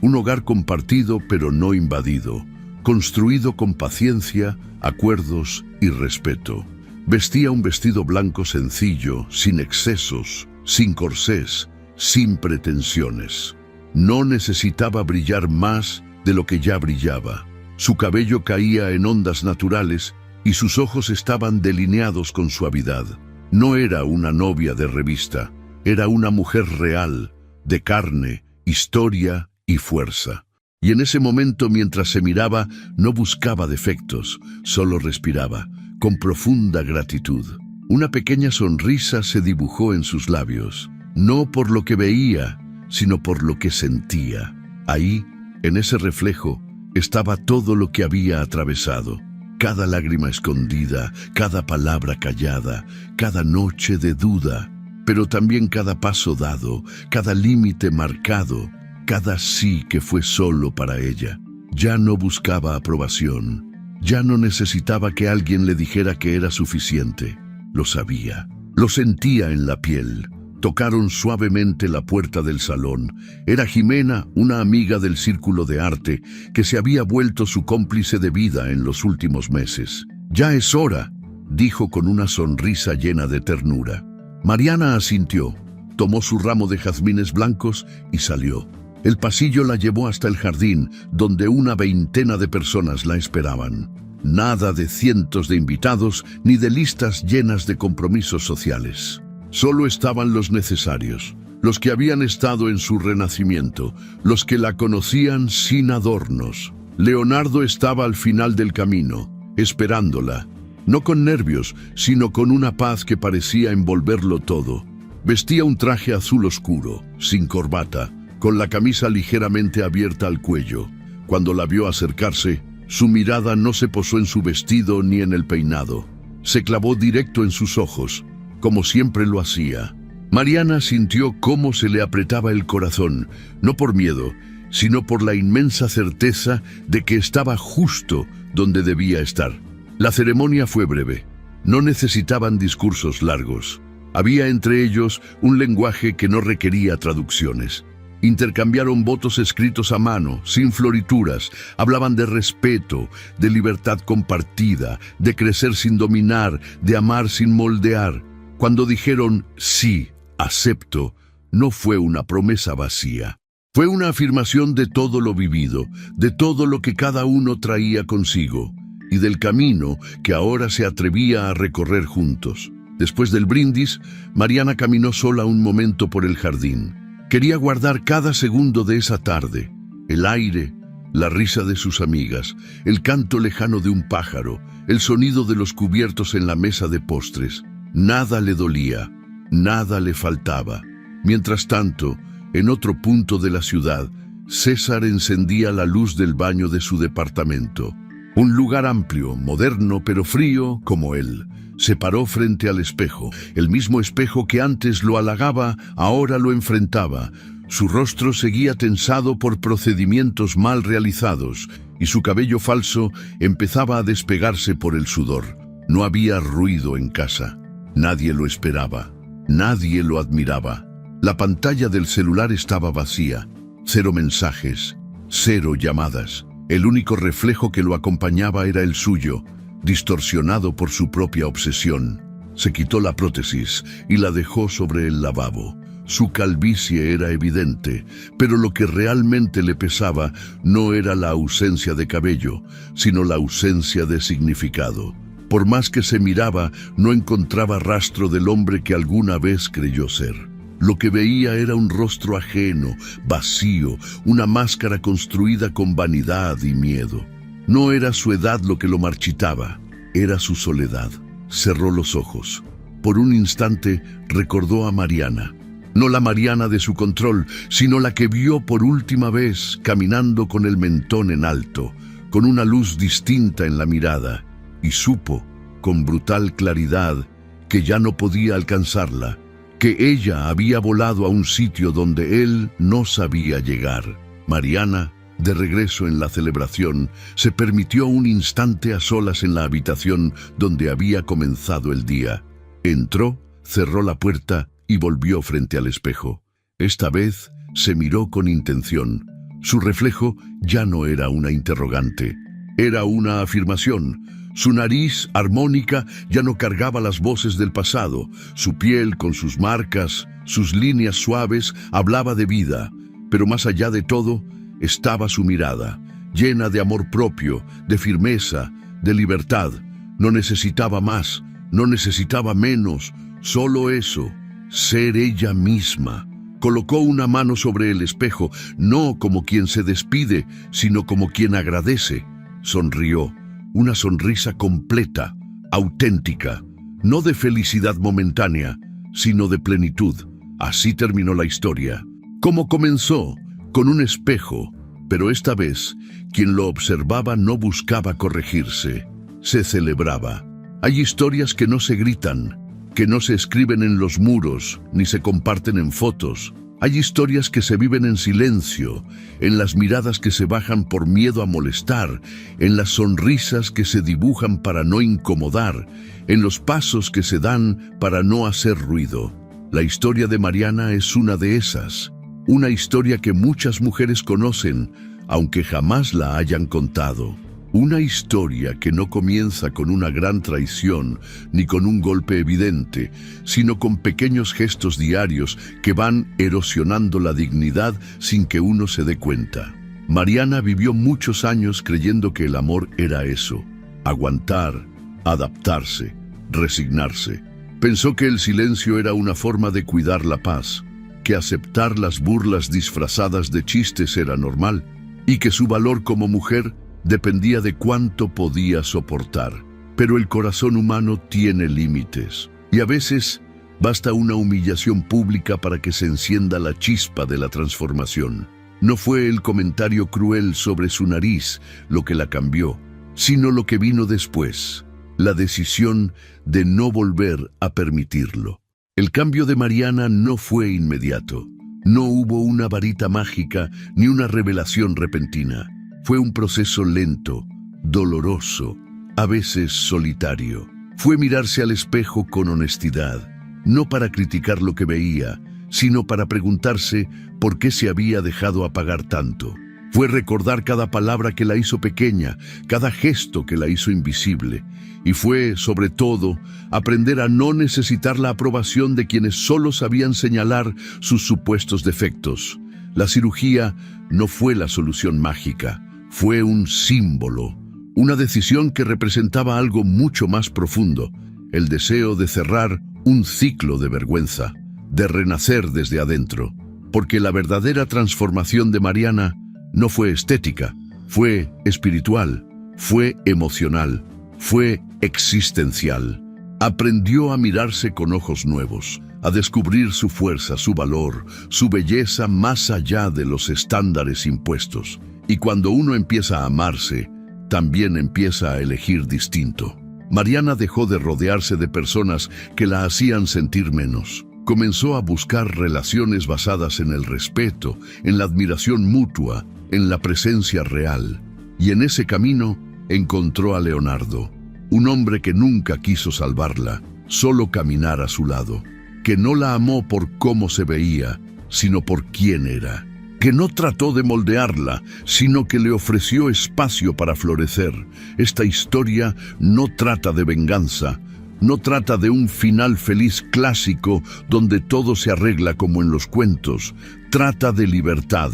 Un hogar compartido pero no invadido, construido con paciencia, acuerdos y respeto. Vestía un vestido blanco sencillo, sin excesos, sin corsés, sin pretensiones. No necesitaba brillar más de lo que ya brillaba. Su cabello caía en ondas naturales y sus ojos estaban delineados con suavidad. No era una novia de revista, era una mujer real, de carne, historia y fuerza. Y en ese momento, mientras se miraba, no buscaba defectos, solo respiraba, con profunda gratitud. Una pequeña sonrisa se dibujó en sus labios, no por lo que veía, sino por lo que sentía. Ahí, en ese reflejo, estaba todo lo que había atravesado. Cada lágrima escondida, cada palabra callada, cada noche de duda, pero también cada paso dado, cada límite marcado, cada sí que fue solo para ella. Ya no buscaba aprobación, ya no necesitaba que alguien le dijera que era suficiente. Lo sabía, lo sentía en la piel. Tocaron suavemente la puerta del salón. Era Jimena, una amiga del círculo de arte, que se había vuelto su cómplice de vida en los últimos meses. «Ya es hora», dijo con una sonrisa llena de ternura. Mariana asintió, tomó su ramo de jazmines blancos y salió. El pasillo la llevó hasta el jardín, donde una veintena de personas la esperaban. Nada de cientos de invitados ni de listas llenas de compromisos sociales. Solo estaban los necesarios, los que habían estado en su renacimiento, los que la conocían sin adornos. Leonardo estaba al final del camino, esperándola, no con nervios, sino con una paz que parecía envolverlo todo. Vestía un traje azul oscuro, sin corbata, con la camisa ligeramente abierta al cuello. Cuando la vio acercarse, su mirada no se posó en su vestido ni en el peinado. Se clavó directo en sus ojos, como siempre lo hacía. Mariana sintió cómo se le apretaba el corazón, no por miedo, sino por la inmensa certeza de que estaba justo donde debía estar. La ceremonia fue breve. No necesitaban discursos largos. Había entre ellos un lenguaje que no requería traducciones. Intercambiaron votos escritos a mano, sin florituras. Hablaban de respeto, de libertad compartida, de crecer sin dominar, de amar sin moldear. Cuando dijeron sí, acepto, no fue una promesa vacía. Fue una afirmación de todo lo vivido, de todo lo que cada uno traía consigo, y del camino que ahora se atrevía a recorrer juntos. Después del brindis, Mariana caminó sola un momento por el jardín. Quería guardar cada segundo de esa tarde, el aire, la risa de sus amigas, el canto lejano de un pájaro, el sonido de los cubiertos en la mesa de postres. Nada le dolía, nada le faltaba. Mientras tanto, en otro punto de la ciudad, César encendía la luz del baño de su departamento. Un lugar amplio, moderno pero frío como él. Se paró frente al espejo. El mismo espejo que antes lo halagaba, ahora lo enfrentaba. Su rostro seguía tensado por procedimientos mal realizados, y su cabello falso empezaba a despegarse por el sudor. No había ruido en casa. Nadie lo esperaba. Nadie lo admiraba. La pantalla del celular estaba vacía. 0 mensajes, 0 llamadas. El único reflejo que lo acompañaba era el suyo, distorsionado por su propia obsesión. Se quitó la prótesis y la dejó sobre el lavabo. Su calvicie era evidente, pero lo que realmente le pesaba no era la ausencia de cabello, sino la ausencia de significado. Por más que se miraba, no encontraba rastro del hombre que alguna vez creyó ser. Lo que veía era un rostro ajeno, vacío, una máscara construida con vanidad y miedo. No era su edad lo que lo marchitaba, era su soledad. Cerró los ojos. Por un instante recordó a Mariana. No la Mariana de su control, sino la que vio por última vez caminando con el mentón en alto, con una luz distinta en la mirada, y supo, con brutal claridad, que ya no podía alcanzarla, que ella había volado a un sitio donde él no sabía llegar. Mariana, de regreso en la celebración, se permitió un instante a solas en la habitación donde había comenzado el día. Entró, cerró la puerta y volvió frente al espejo. Esta vez se miró con intención. Su reflejo ya no era una interrogante, era una afirmación. Su nariz, armónica, ya no cargaba las voces del pasado. Su piel, con sus marcas, sus líneas suaves, hablaba de vida. Pero más allá de todo, estaba su mirada, llena de amor propio, de firmeza, de libertad. No necesitaba más, no necesitaba menos, solo eso, ser ella misma. Colocó una mano sobre el espejo, no como quien se despide, sino como quien agradece. Sonrió. Una sonrisa completa, auténtica, no de felicidad momentánea, sino de plenitud. Así terminó la historia. ¿Cómo comenzó? Con un espejo, pero esta vez, quien lo observaba no buscaba corregirse, se celebraba. Hay historias que no se gritan, que no se escriben en los muros, ni se comparten en fotos. Hay historias que se viven en silencio, en las miradas que se bajan por miedo a molestar, en las sonrisas que se dibujan para no incomodar, en los pasos que se dan para no hacer ruido. La historia de Mariana es una de esas, una historia que muchas mujeres conocen, aunque jamás la hayan contado. Una historia que no comienza con una gran traición ni con un golpe evidente, sino con pequeños gestos diarios que van erosionando la dignidad sin que uno se dé cuenta. Mariana vivió muchos años creyendo que el amor era eso: aguantar, adaptarse, resignarse. Pensó que el silencio era una forma de cuidar la paz, que aceptar las burlas disfrazadas de chistes era normal, y que su valor como mujer dependía de cuánto podía soportar. Pero el corazón humano tiene límites, y a veces basta una humillación pública para que se encienda la chispa de la transformación. No fue el comentario cruel sobre su nariz lo que la cambió, sino lo que vino después, la decisión de no volver a permitirlo. El cambio de Mariana no fue inmediato. No hubo una varita mágica ni una revelación repentina. Fue un proceso lento, doloroso, a veces solitario. Fue mirarse al espejo con honestidad, no para criticar lo que veía, sino para preguntarse por qué se había dejado apagar tanto. Fue recordar cada palabra que la hizo pequeña, cada gesto que la hizo invisible. Y fue, sobre todo, aprender a no necesitar la aprobación de quienes solo sabían señalar sus supuestos defectos. La cirugía no fue la solución mágica, fue un símbolo, una decisión que representaba algo mucho más profundo, el deseo de cerrar un ciclo de vergüenza, de renacer desde adentro, porque la verdadera transformación de Mariana no fue estética, fue espiritual, fue emocional, fue existencial. Aprendió a mirarse con ojos nuevos, a descubrir su fuerza, su valor, su belleza más allá de los estándares impuestos. Y cuando uno empieza a amarse, también empieza a elegir distinto. Mariana dejó de rodearse de personas que la hacían sentir menos. Comenzó a buscar relaciones basadas en el respeto, en la admiración mutua, en la presencia real. Y en ese camino encontró a Leonardo, un hombre que nunca quiso salvarla, solo caminar a su lado, que no la amó por cómo se veía, sino por quién era, que no trató de moldearla, sino que le ofreció espacio para florecer. Esta historia no trata de venganza, no trata de un final feliz clásico donde todo se arregla como en los cuentos. Trata de libertad,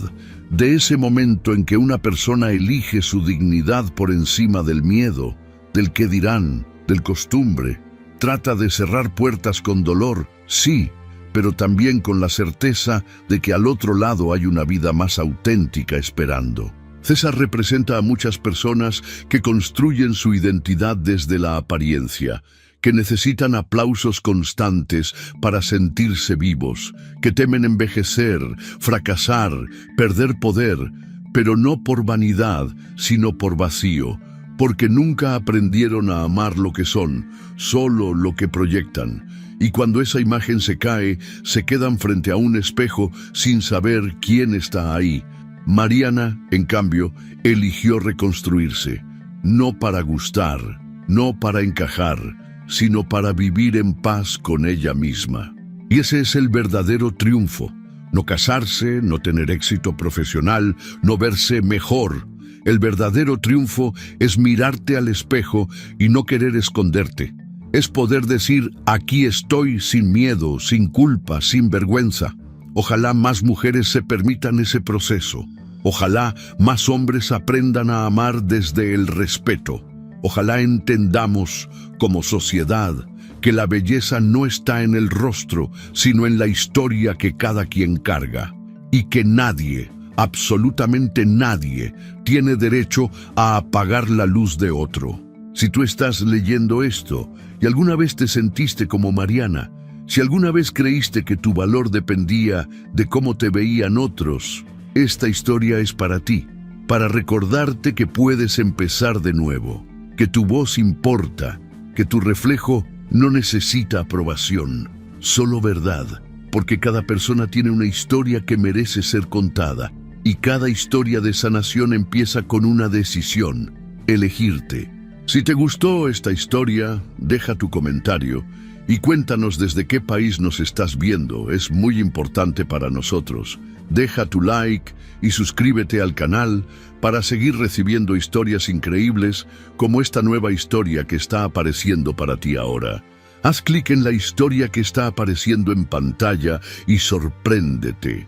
de ese momento en que una persona elige su dignidad por encima del miedo, del qué dirán, del costumbre. Trata de cerrar puertas con dolor, sí, pero también con la certeza de que al otro lado hay una vida más auténtica esperando. César representa a muchas personas que construyen su identidad desde la apariencia, que necesitan aplausos constantes para sentirse vivos, que temen envejecer, fracasar, perder poder, pero no por vanidad, sino por vacío, porque nunca aprendieron a amar lo que son, solo lo que proyectan. Y cuando esa imagen se cae, se quedan frente a un espejo sin saber quién está ahí. Mariana, en cambio, eligió reconstruirse, no para gustar, no para encajar, sino para vivir en paz con ella misma. Y ese es el verdadero triunfo. No casarse, no tener éxito profesional, no verse mejor. El verdadero triunfo es mirarte al espejo y no querer esconderte. Es poder decir, aquí estoy sin miedo, sin culpa, sin vergüenza. Ojalá más mujeres se permitan ese proceso. Ojalá más hombres aprendan a amar desde el respeto. Ojalá entendamos, como sociedad, que la belleza no está en el rostro, sino en la historia que cada quien carga. Y que nadie, absolutamente nadie, tiene derecho a apagar la luz de otro. Si tú estás leyendo esto y alguna vez te sentiste como Mariana, si alguna vez creíste que tu valor dependía de cómo te veían otros, esta historia es para ti, para recordarte que puedes empezar de nuevo, que tu voz importa, que tu reflejo no necesita aprobación, solo verdad, porque cada persona tiene una historia que merece ser contada, y cada historia de sanación empieza con una decisión, elegirte. Si te gustó esta historia, deja tu comentario y cuéntanos desde qué país nos estás viendo, es muy importante para nosotros. Deja tu like y suscríbete al canal para seguir recibiendo historias increíbles como esta nueva historia que está apareciendo para ti ahora. Haz clic en la historia que está apareciendo en pantalla y sorpréndete.